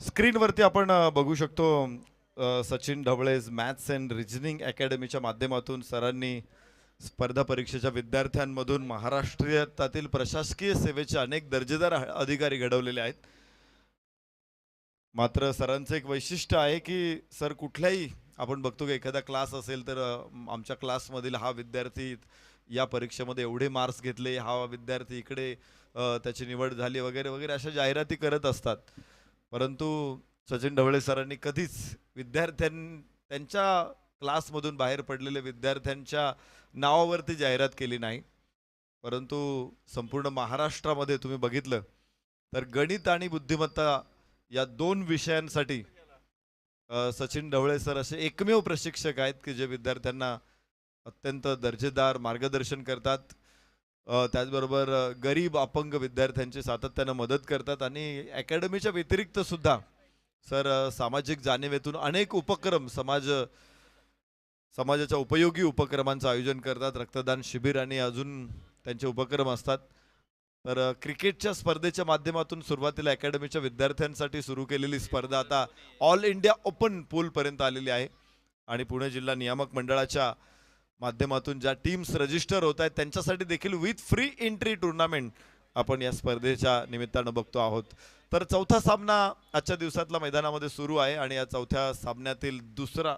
स्क्रीनवरती आपण बघू शकतो सचिन ढवळेज मॅथ्स अँड रिजनिंग अकॅडमीच्या माध्यमातून सरांनी स्पर्धा परीक्षेच्या विद्यार्थ्यांमधून महाराष्ट्रातील प्रशासकीय सेवेचे अनेक दर्जेदार अधिकारी घडवलेले आहेत. मात्र सरांचं एक वैशिष्ट्य आहे की सर कुठल्याही आपण बघतो की एखादा क्लास असेल तर आमच्या क्लासमधील हा विद्यार्थी या परीक्षेमध्ये एवढे मार्क्स घेतले, हा विद्यार्थी इकडे त्याची निवड झाली वगैरे वगैरे अशा जाहिराती करत असतात. परंतु सचिन ढवळे सरांनी कधीच त्यांच्या क्लासमधून बाहेर पडलेल्या विद्यार्थ्यांच्या नावावरती जाहिरात केली नाही. परंतु संपूर्ण महाराष्ट्रामध्ये तुम्ही बघितलं तर गणित आणि बुद्धिमत्ता या 2 विषयांसाठी सचिन ढवळे सर असे एकमेव प्रशिक्षक आहेत की जे विद्यार्थ्यांना अत्यंत दर्जेदार मार्गदर्शन करतात. त्याचबरोबर गरीब अपंग विद्यार्थ्यांची सातत्यानं मदत करतात आणि अकॅडमीच्या व्यतिरिक्त सुद्धा सर सामाजिक जाणीवेतून अनेक उपक्रम समाजाच्या उपयोगी उपक्रमांचं आयोजन करतात. रक्तदान शिबिर आणि अजून त्यांचे उपक्रम असतात. तर क्रिकेटच्या स्पर्धेच्या माध्यमातून सुरुवातीला अकॅडमीच्या विद्यार्थ्यांसाठी सुरू केलेली स्पर्धा आता ऑल इंडिया ओपन पूलपर्यंत आलेली आहे आणि पुणे जिल्हा नियामक मंडळाच्या माध्यमातून ज्या टीम्स रजिस्टर होत आहेत त्यांच्यासाठी देखील विथ फ्री एंट्री टुर्नामेंट आपण या स्पर्धेच्या निमित्तानं बघतो आहोत. तर चौथा सामना आजच्या दिवसातला मैदानामध्ये सुरू आहे आणि या चौथ्या सामन्यातील दुसरा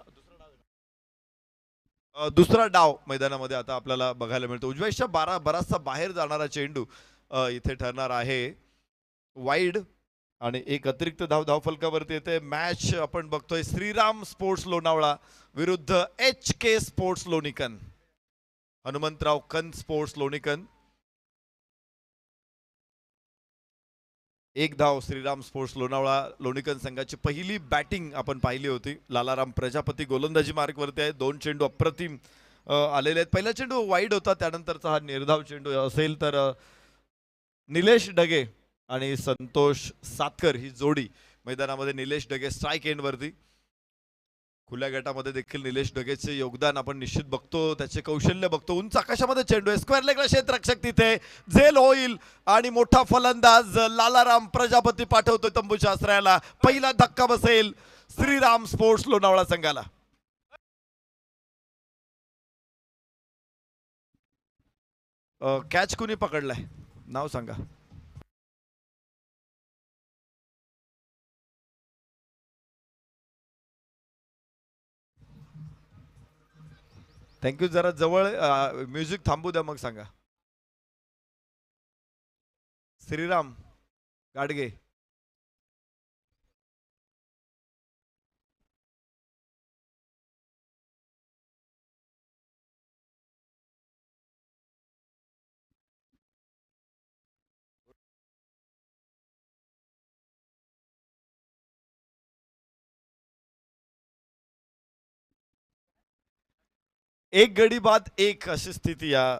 डाव मैदानामध्ये आता आपल्याला बघायला मिळतो. उजव्याच्या बराचसा बाहेर जाणारा चेंडू इथे ठरणार आहे वाईड आणि एक अतिरिक्त धावफलकावरती येते. मॅच आपण बघतोय श्रीराम स्पोर्ट्स लोणावळा विरुद्ध HK स्पोर्ट्स लोणीकन. हनुमंतराव कन स्पोर्ट्स लोणीकन. 1 धाव श्रीराम स्पोर्ट्स लोणावळा लोणीकन संघाची पहिली बॅटिंग आपण पाहिली होती. लालाराम प्रजापती गोलंदाजी मार्कवरती आहे. 2 चेंडू अप्रतिम आलेले आहेत. पहिला चेंडू वाईड होता, त्यानंतरचा हा निर्धाव चेंडू असेल तर निलेश डगे आणि संतोष सातकर ही जोडी मैदानामध्ये. निलेश डगे स्ट्राईक एंडवरती खुल्या गटामध्ये देखील निलेश ढगेचे योगदान आपण निश्चित बघतो, त्याचे कौशल्य बघतो. उंच आकाशामध्ये चेंडू आहे, स्क्वेअर लेगला क्षेत्ररक्षक तिथे झेल होईल आणि मोठा फलंदाज लालाराम प्रजापती पाठवतोय तंबूच्या आश्रयाला. पहिला धक्का बसेल श्रीराम स्पोर्ट्स लोणावळा संघाला. कॅच कुणी पकडलाय नाव सांगा. थँक्यू. जरा जवळ म्युझिक थांबू द्या मग सांगा. श्रीराम गाडगे. एक गडी बाद एक अशी स्थिती या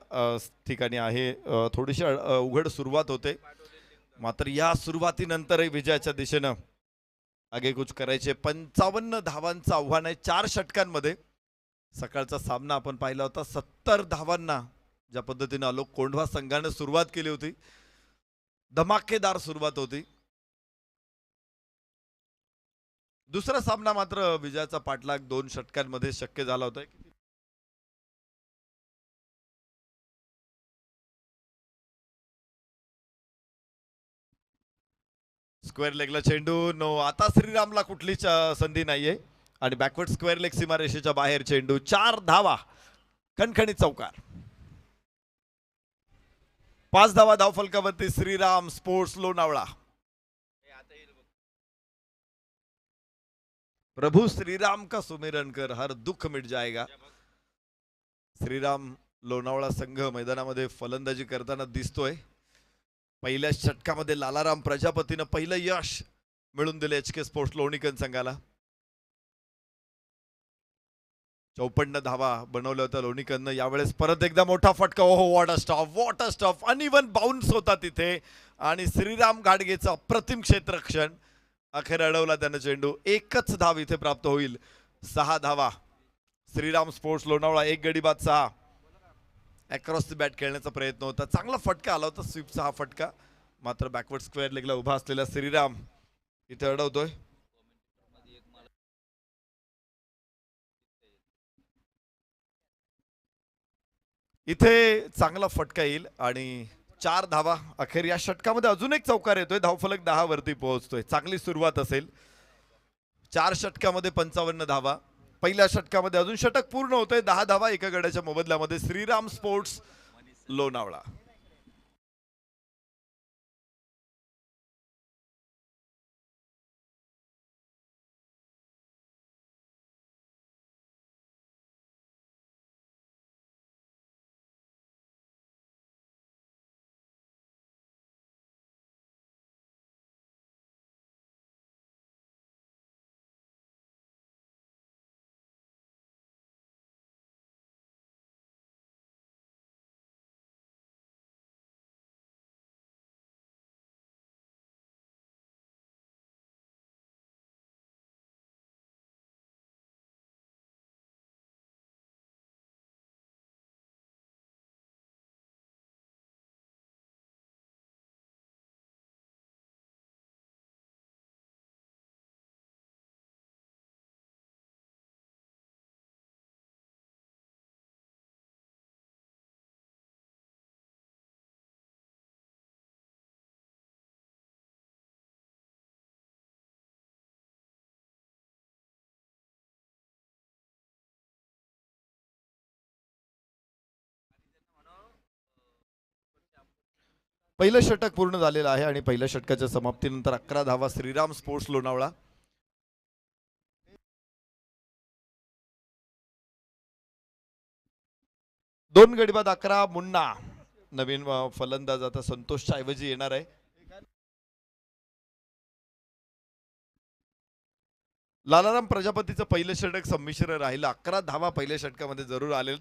ठिकाणी आहे. थोडीशी उघड सुरुवात होते, मात्र या सुरुवातीनंतरही विजयाच्या दिशेनं आगेकूच करायचे. 55 धावांचं आव्हान आहे 4 षटकांमध्ये. सकाळचा सामना आपण पाहिला होता, 70 धावांना ज्या पद्धतीने आलोक कोंढवा संघानं सुरुवात केली होती, धमाकेदार सुरुवात होती. दुसरा सामना मात्र विजयाचा पाठलाग 2 षटकांमध्ये शक्य झाला होता. स्क्वेअर लेगला चेंडू नो. आता श्रीरामला कुठलीच संधी नाहीये आणि बॅकवर्ड स्क्वेअर लेग सीमारेषेच्या बाहेर चेंडू. 4 धावा, खणखणीत चौकार. 5 धावा धावफलकावरती श्रीराम स्पोर्ट्स लोणावळा. प्रभू श्रीराम का सुमिरन कर, हर दुःख मिट जाएगा. श्रीराम लोणावळा संघ मैदानामध्ये फलंदाजी करताना दिसतोय. पहिल्या षटकामध्ये लालाराम प्रजापतीनं पहिलं यश मिळून दिले HK स्पोर्ट्स लोणीकन संघाला. 54 धावा बनवल्या होत्या लोणीकननं. यावेळेस परत एकदा मोठा फटका. ओहो, what a stop, what a stop. Uneven bounce होता तिथे आणि श्रीराम गाडगेचं अप्रतिम क्षेत्ररक्षण. अखेर अडवला त्यानं चेंडू. एकच धाव इथे प्राप्त होईल. 6 धावा श्रीराम स्पोर्ट्स लोणावळा. 1 गडी बाद 6. अक्रॉस द बॅट खेळण्याचा प्रयत्न होता, चांगला फटका आला होता स्वीपचा हा फटका, मात्र बॅकवर्ड स्क्वेअर लेगला उभा असलेला श्रीराम इथे अडवतोय. इथे चांगला फटका येईल आणि 4 धावा. अखेर या षटकामध्ये अजून एक चौकार येतोय, धावफलक 10 वरती पोहोचतोय. चांगली सुरुवात असेल. 4 षटकामध्ये 55 धावा. पहिल्या षटकामध्ये अजून षटक पूर्ण होतंय. 10 धावा एका गड्याच्या मोबदल्यामध्ये श्रीराम स्पोर्ट्स लोणावळा. पहिलं षटक पूर्ण झालेलं आहे आणि पहिल्या षटकाच्या समाप्तीनंतर 11 धावा श्रीराम स्पोर्ट्स लोणावळा. दोन गडी बाद 11. मुन्ना नवीन फलंदाज आता संतोषच्या ऐवजी येणार आहे. लालाराम प्रजापतीचं पहिलं षटक संमिश्र राहिलं. 11 धावा पहिल्या षटकामध्ये जरूर आले,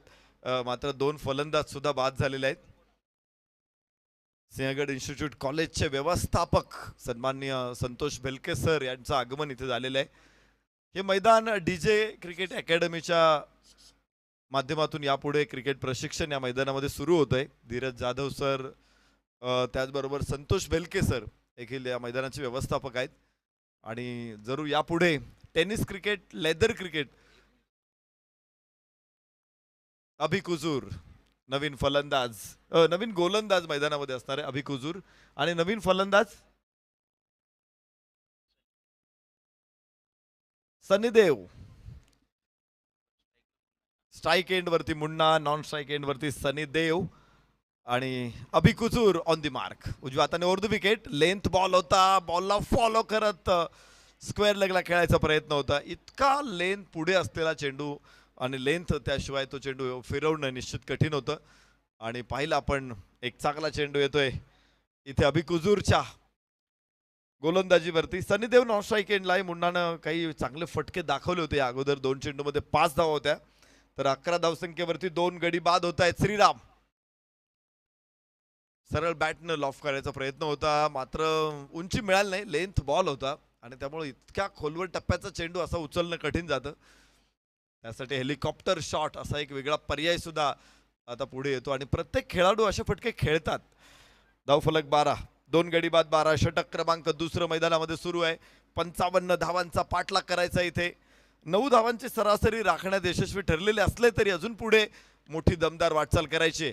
मात्र 2 फलंदाज सुद्धा बाद झालेले आहेत. सिंहगड इन्स्टिट्यूट कॉलेजचे व्यवस्थापक सन्माननीय संतोष बेलके सर यांचं आगमन इथे झालेलं आहे. हे मैदान डीजे क्रिकेट अकॅडमीच्या माध्यमातून यापुढे क्रिकेट प्रशिक्षण या मैदानामध्ये सुरू होत आहे. धीरज जाधव सर त्याचबरोबर संतोष बेलके सर देखील या मैदानाचे व्यवस्थापक आहेत. आणि जरूर यापुढे टेनिस क्रिकेट, लेदर क्रिकेट, अभि कुजूर नवीन फलंदाज, नवीन गोलंदाज मैदानामध्ये असणार आहे. अभि कुजूर आणि नवीन फलंदाज सनीदेव. स्ट्राईक एंड वरती मुन्ना, नॉन स्ट्राईक एंड वरती सनीदेव आणि अभि कुजूर ऑन दी मार्क. उजव्या हाताने over the wicket. Length ball होता, बॉलला फॉलो करत स्क्वेअर लेगला खेळायचा प्रयत्न होता. इतका लेंथ पुढे असलेला चेंडू आणि लेंथ त्याशिवाय तो चेंडू फिरवणं निश्चित कठीण होतं. आणि पाहिलं आपण एक चांगला चेंडू येतोय इथे अभि कुजूरच्या गोलंदाजीवरती. सनीदेव नॉन स्ट्राईक एंडला आहे. मुन्नानं काही चांगले फटके दाखवले होते या अगोदर. 2 चेंडूमध्ये 5 धावा होत्या, तर 11 धावसंख्येवरती 2 गडी बाद होत आहेत. श्रीराम सरळ बॅटनं लॉफ करायचा प्रयत्न होता, मात्र उंची मिळाली नाही. लेंथ बॉल होता आणि त्यामुळे इतक्या खोलवर टप्प्याचा चेंडू असा उचलणं कठीण जातं. त्यासाठी हेलिकॉप्टर शॉट असा एक वेगळा पर्याय सुद्धा आता पुढे येतो आणि प्रत्येक खेळाडू असे फटके खेळतात. धावफलक 12, 2 गडी बाद 12. षटक क्रमांक 2 मैदानामध्ये सुरू आहे. 55 धावांचा पाठलाग करायचा इथे. 9 धावांची सरासरी राखण्यात यशस्वी ठरलेले असले तरी अजून पुढे मोठी दमदार वाटचाल करायची.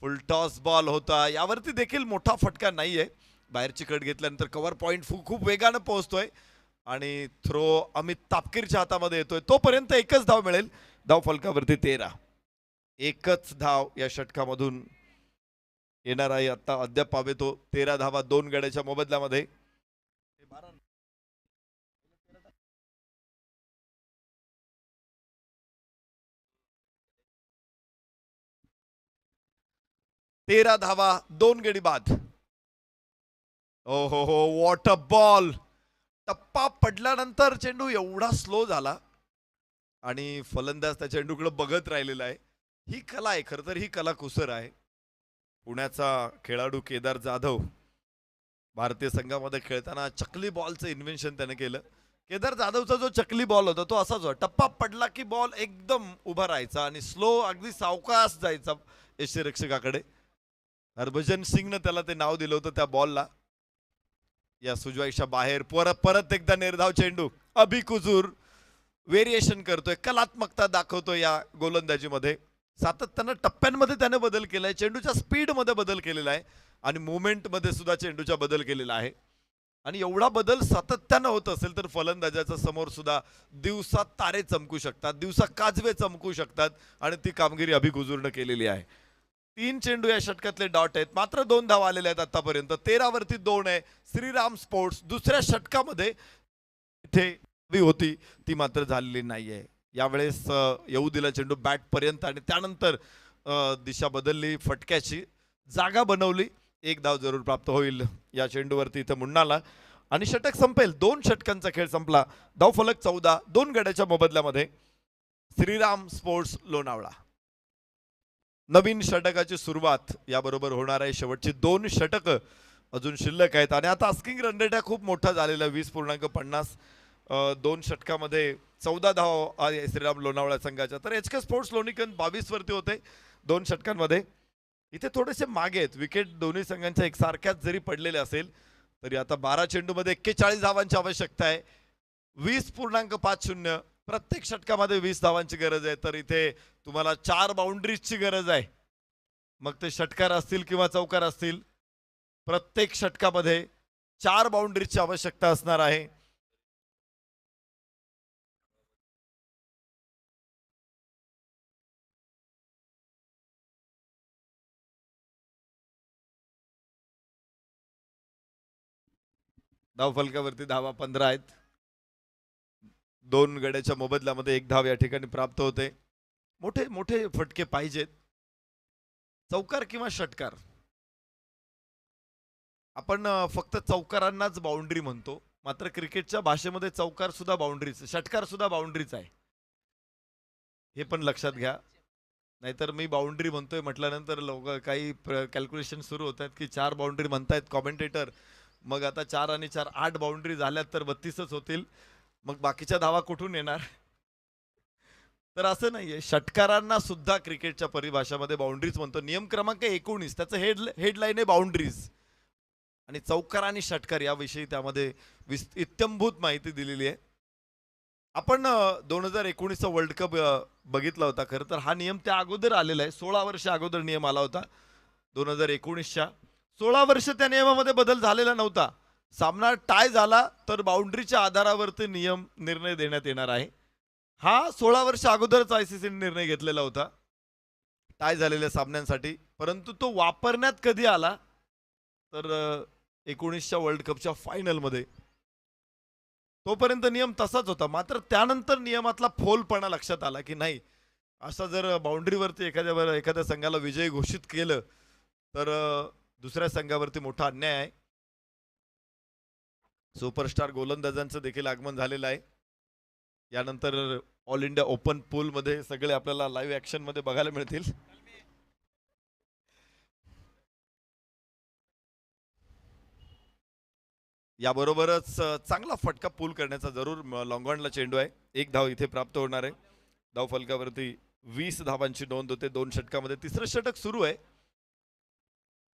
फुल टॉस बॉल होता, यावरती देखील मोठा फटका नाहीये. बाहेरची कट घेतल्यानंतर कव्हर पॉइंट खूप वेगानं पोहोचतोय आणि थ्रो अमित तापकीरच्या हातामध्ये येतोय. तोपर्यंत एकच धाव मिळेल. धाव फलकावरती 13. एकच धाव या षटकामधून येणार आहे. आता अद्याप पावे तो 13 धावा 2 गड्याच्या मोबदल्यामध्ये. 13 धावा 2 गडी बाद. ओ हो हो, वॉट अ बॉल. टप्पा पडल्यानंतर चेंडू एवढा स्लो झाला आणि फलंदाज त्या चेंडूकडे बघत राहिलेला आहे. ही कला आहे, खरं तर ही कला कुसर आहे. पुण्याचा खेळाडू केदार जाधव भारतीय संघामध्ये खेळताना चकली बॉलचं इन्व्हेन्शन त्याने केलं. केदार जाधवचा जो चकली बॉल होता तो असाच होता. टप्पा पडला की बॉल एकदम उभा राहायचा आणि स्लो अगदी सावकाश जायचा यष्टीरक्षकाकडे. हरभजन सिंगनं त्याला ते नाव दिलं होतं त्या बॉलला. या सुजवाईच्या बाहेर परत एकदा निर्धाव चेंडू. अभि कुजूर व्हेरिएशन करतोय, कलात्मकता दाखवतोय या गोलंदाजीमध्ये. सातत्यानं टप्प्यांमध्ये त्याने बदल केलाय, चेंडूच्या स्पीडमध्ये बदल केलेला आहे आणि मुवमेंटमध्ये सुद्धा चेंडूचा बदल केलेला आहे. आणि एवढा बदल सातत्यानं होत असेल तर फलंदाजाच्या समोर सुद्धा दिवसात तारे चमकू शकतात, दिवसा काजवे चमकू शकतात आणि ती कामगिरी अभि कुजूरनं केलेली आहे. 3 चेंडू या षटकातले डॉट आहेत, मात्र 2 धावा आलेल्या आहेत आतापर्यंत. 13 वरती 2 आहे. श्रीराम स्पोर्ट्स दुसऱ्या षटकामध्ये इथे होती ती मात्र झालेली नाहीये. यावेळेस येऊ दिला चेंडू बॅट पर्यंत आणि त्यानंतर दिशा बदलली, फटक्याची जागा बनवली. 1 धाव जरूर प्राप्त होईल या चेंडूवरती इथं मुन्नाला आणि षटक संपेल. 2 षटकांचा खेळ संपला. धाव फलक 14, 2 गड्याच्या मोबदल्यामध्ये श्रीराम स्पोर्ट्स लोणावळा. नवीन षटकाची सुरुवात याबरोबर होणार आहे. शेवटची 2 षटकं अजून शिल्लक आहेत आणि आता आस्किंग रन रेट खूप मोठा झालेला 20.50. 2 षटकामध्ये 14 धाव आहे श्रीराम लोणावळा संघाच्या. तर HK स्पोर्ट्स लोणीकन 22 वरती होते 2 षटकांमध्ये. इथे थोडेसे मागे आहेत. विकेट दोन्ही संघांच्या एकसारख्याच जरी पडलेले असेल तरी आता 12 चेंडूमध्ये 41 धावांची आवश्यकता आहे. 20.50. प्रत्येक षटकामध्ये 20 धावांची गरज आहे. तर इथे तुम्हाला 4 बाउंड्रीजची गरज आहे. मग ते षटकार असतील किंवा चौकार असतील, प्रत्येक षटकामध्ये 4 बाउंड्रीजची आवश्यकता असणार आहे. धाव फलकावरती धावा 15 आहेत. 2 गड्याच्या मोबदल्यामध्ये 1 धाव या ठिकाणी प्राप्त होते. मोठे मोठे फटके पाहिजेत. चौकार किंवा षटकार, आपण फक्त चौकारांनाच बाउंड्री म्हणतो, मात्र क्रिकेटच्या भाषेमध्ये चौकार सुद्धा बाउंड्रीच, षटकार सुद्धा बाउंड्रीच आहे. हे पण लक्षात घ्या. नाहीतर मी बाउंड्री म्हणतोय म्हटल्यानंतर लोक काही कॅल्क्युलेशन सुरू होतात की 4 बाउंड्री म्हणतायत कॉमेंटेटर. मग आता 4 आणि 4 8 बाउंड्री झाल्यात तर 32च होतील. मग बाकीच्या धावा कुठून येणार? तर असं नाहीये, षटकारांना सुद्धा क्रिकेटच्या परिभाषामध्ये बाउंड्रीज म्हणतो. नियम क्रमांक 19 त्याचं हेडलाईन आहे बाउंड्रीज, आणि चौकार आणि षटकार याविषयी त्यामध्ये इत्थंभूत माहिती दिलेली आहे. आपण 2019चा वर्ल्ड कप बघितला होता. खरं तर हा नियम त्या अगोदर आलेला आहे. 16 वर्ष अगोदर नियम आला होता 2019च्या. 16 वर्ष त्या नियमामध्ये बदल झालेला नव्हता. सामना टाय झाला तर बाउंड्रीच्या आधारावरती निर्णय देण्यात येणार आहे. हा 16 वर्ष अगोदरच ICC ने निर्णय घेतलेला होता टाय झालेल्या सामन्यांसाठी, परंतु तो वापरण्यात कधी आला तर 19च्या वर्ल्ड कपच्या फायनलमध्ये. तोपर्यंत नियम तसाच होता. मात्र त्यानंतर नियमातला फोलपणा लक्षात आला की नाही, असं जर बाउंड्रीवरती एखाद्या संघाला विजय घोषित केलं तर दुसऱ्या संघावरती मोठा अन्याय आहे. सुपरस्टार गोलंदाजांचं देखील आगमन झालेलं आहे. यानंतर ऑल इंडिया ओपन पूल मध्ये सगळे आपल्याला लाईव्ह ऍक्शन मध्ये बघायला मिळतील. याबरोबरच चांगला फटका पूल करण्याचा जरूर लॉंगॉनला चेंडू आहे. 1 धाव इथे प्राप्त होणार आहे. धाव फलकावरती 20 धावांची नोंद होते 2 षटकामध्ये. तिसरं षटक सुरू आहे.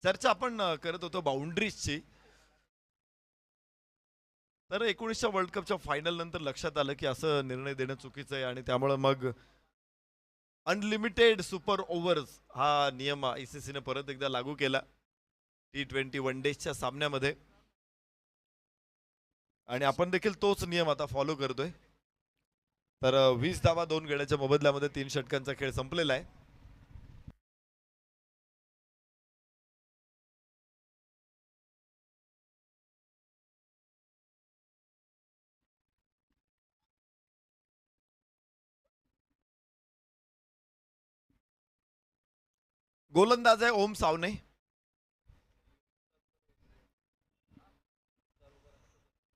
चर्चा आपण करत होतो बाउंड्रीजची. तर 19च्या वर्ल्ड कपच्या फायनल नंतर लक्षात आलं की असं निर्णय देणं चुकीचं आहे, आणि त्यामुळे मग अनलिमिटेड सुपर ओव्हर्स हा नियम ICC ने परत एकदा लागू केला T20 वन डेच्या सामन्यामध्ये, आणि आपण देखील तोच नियम आता फॉलो करतोय. तर 20 धावा 2 गड्याच्या मोबदल्यामध्ये 3 षटकांचा खेळ संपलेला आहे. गोलंदाज आहे ओम सावने.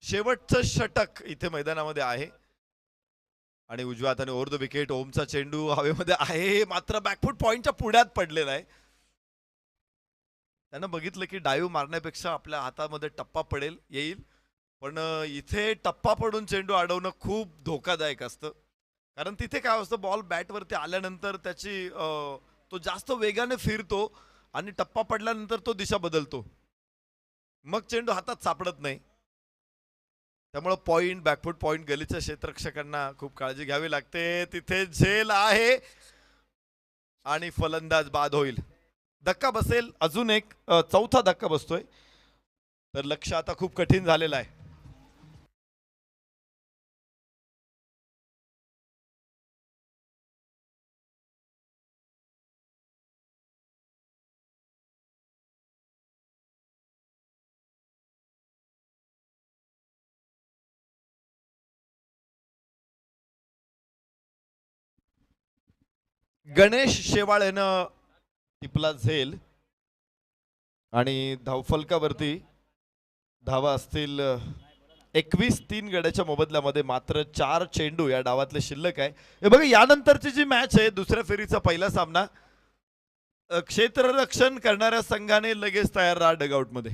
शेवटचं षटक इथे मैदानामध्ये आहे, आणि उजव्या हाताने ओव्हर द विकेट. ओमचा चेंडू हवेमध्ये आहे, मात्र बॅकफूट पॉइंटच्या पुढ्यात पडलेला आहे. त्यानं बघितलं की डाईव्ह मारण्यापेक्षा आपल्या हातामध्ये टप्पा येईल, पण इथे टप्पा पडून चेंडू अडवणं खूप धोकादायक असतं. कारण तिथे काय असतं, बॉल बॅटवरती आल्यानंतर तो जास्त वेगाने फिरतो आणि टप्पा पडल्यानंतर तो दिशा बदलतो, मग चेंडू हातात सापडत नाही. त्यामुळे बॅकफूट पॉइंट गलीच्या क्षेत्ररक्षकांना खूप काळजी घ्यावी लागते. तिथे झेल आहे आणि फलंदाज बाद होईल. धक्का बसेल, अजून एक चौथा धक्का बसतोय, तर लक्ष आता खूप कठीण झालेलं आहे. गणेश शेवाळ यानं टिपला झेल, आणि धावफलकावरती धावा असतील 21. 3 गड्याच्या मोबदल्यामध्ये मात्र 4 चेंडू या डावातले शिल्लक आहे. हे बघा, यानंतरची जी मॅच आहे, दुसऱ्या फेरीचा पहिला सामना, क्षेत्ररक्षण करणाऱ्या संघाने लगेच तयार राहा डगआउट मध्ये.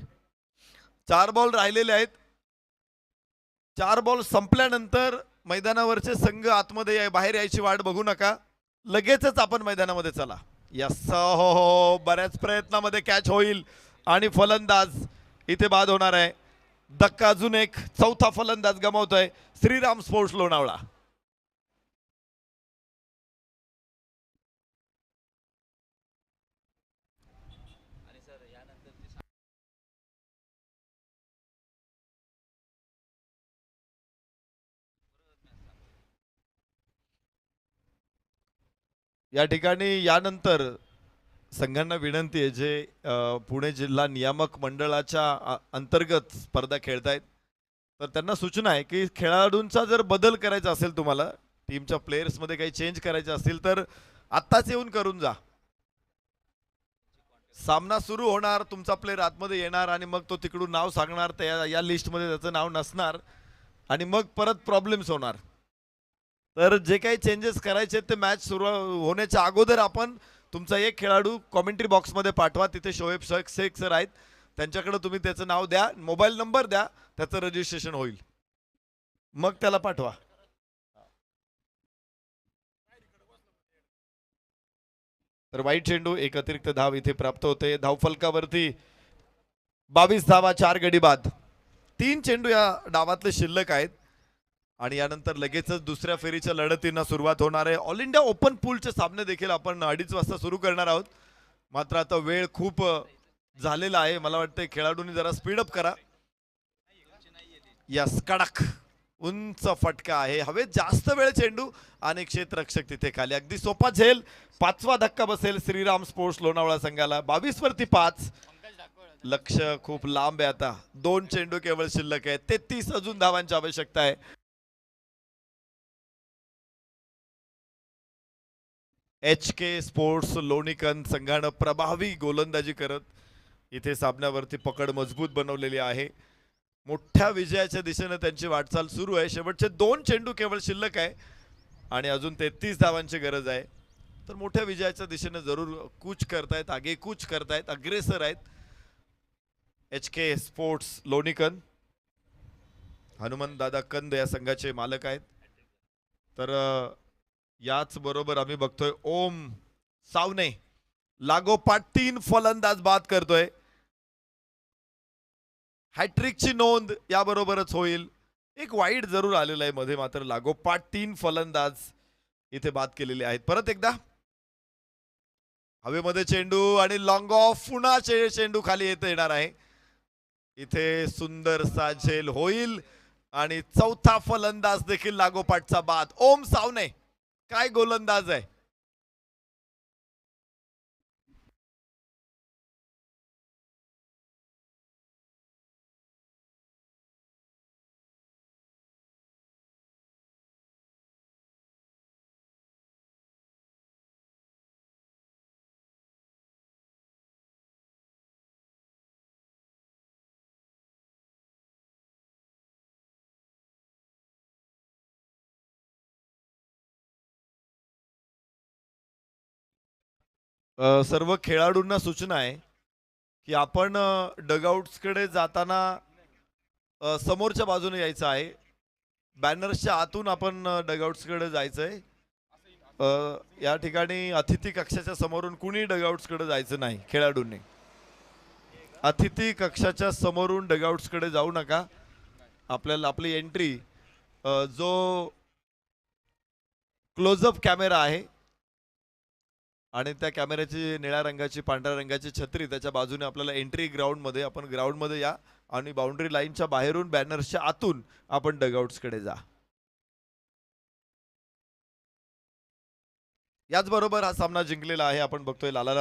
4 बॉल राहिलेले आहेत. 4 बॉल संपल्यानंतर मैदानावरचे संघ आतमध्ये बाहेर यायची वाट बघू नका, लगेचच आपण मैदानामध्ये चला. यस, हो, बऱ्याच प्रयत्नामध्ये कॅच होईल आणि फलंदाज इथे बाद होणार आहे. धक्का अजून एक, चौथा फलंदाज गमावतोय श्रीराम स्पोर्ट्स लोणावळा. या ठिकाणी यानंतर संघांना विनंती आहे, जे पुणे जिल्हा नियामक मंडळाच्या अंतर्गत स्पर्धा खेळतायत, तर त्यांना सूचना आहे की खेळाडूंचा जर बदल करायचा असेल, तुम्हाला टीमच्या प्लेयर्स मध्ये काही चेंज करायचे असतील तर आत्ताच येऊन करून जा. सामना सुरू होणार, तुमचा प्लेयर आतमध्ये येणार आणि मग तो तिकडून नाव सांगणार, या लिस्टमध्ये त्याचं नाव नसणार आणि मग परत प्रॉब्लेम्स होणार. तर जे काही चेंजेस करायचे ते मॅच सुरू होण्याच्या अगोदर आपण तुमचा एक खेळाडू कॉमेंट्री बॉक्समध्ये पाठवा. तिथे शोएब शेख सर आहेत, त्यांच्याकडे तुम्ही त्याचं नाव द्या, मोबाईल नंबर द्या, त्याचं रजिस्ट्रेशन होईल. मग त्याला पाठवा. तर वाईट चेंडू, एक अतिरिक्त धाव इथे प्राप्त होते. धावफलकावरती 22 धावा, 4 गडी बाद. 3 चेंडू या डावातले शिल्लक आहेत आणि यानंतर लगेचच दुसऱ्या फेरीच्या लढतींना सुरुवात होणार आहे. ऑल इंडिया ओपन पूलचे सामने देखील आपण 2:30 वाजता सुरू करणार आहोत. मात्र आता वेळ खूप झालेला आहे. मला वाटतं खेळाडूंनी जरा स्पीडअप करा. यस, कडक उंच फटका आहे. हवेत जास्त वेळ चेंडू आणि क्षेत्ररक्षक तिथे खाली. अगदी सोपा झेल. 5वा धक्का बसेल श्रीराम स्पोर्ट्स लोणावळा संघाला. 22 वरती 5. लक्ष खूप लांब आहे आता. 2 चेंडू केवळ शिल्लक आहे. 33 अजून धावांची आवश्यकता आहे. HK स्पोर्ट्स लोणीकन संघानं प्रभावी गोलंदाजी करत इथे सामन्यावरती पकड मजबूत बनवलेली आहे. मोठ्या विजयाच्या दिशेने त्यांची वाटचाल सुरू आहे. शेवटचे 2 चेंडू केवळ शिल्लक आहे आणि अजून 33 धावांची गरज आहे. तर मोठ्या विजयाच्या दिशेने जरूर कूच करतायत, आगे कूच करतायत, अग्रेसर आहेत HK स्पोर्ट्स लोणीकन. हनुमान दादा कंद या संघाचे मालक आहेत. तर याच बरोबर आम्ही बघतोय ओम सावने लागोपाठ 3 फलंदाज बाद करतोय. हॅट्रिकची नोंद याबरोबरच होईल. एक वाईड जरूर आलेला आहे मध्ये, मात्र लागोपाठ 3 फलंदाज इथे बाद केलेले आहेत. परत एकदा हवेमध्ये चेंडू आणि लॉंग ऑफ. पुन्हा चेंडू खाली येणार आहे. इथे सुंदरसा झेल होईल आणि 4था फलंदाज देखील लागोपाठचा बाद. ओम सावने काय गोलंदाज आहे. सर्व खेळाडूंना सूचना आहे की आपण डगआउट्सकडे जाताना समोरच्या बाजूने यायचं आहे. बॅनर्सच्या आतून आपण डगआउट्सकडे जायचंय. या ठिकाणी अतिथी कक्षाच्या समोरून कुणी डगआउट्सकडे जायचं नाही. खेळाडूंनी अतिथी कक्षाच्या समोरून डगआउट्सकडे जाऊ नका. आपल्याला आपली एंट्री जो क्लोजअप कॅमेरा आहे आणि त्या कॅमेऱ्याची निळ्या रंगाची पांढऱ्या रंगाची छत्री त्याच्या बाजूने आपल्याला एंट्री ग्राउंडमध्ये, आपण ग्राउंडमध्ये या आणि बाउंड्री लाईनच्या बाहेरून बॅनर्सच्या आतून आपण डगआउट्सकडे जा. याचबरोबर हा सामना जिंकलेला आहे. आपण बघतोय लाला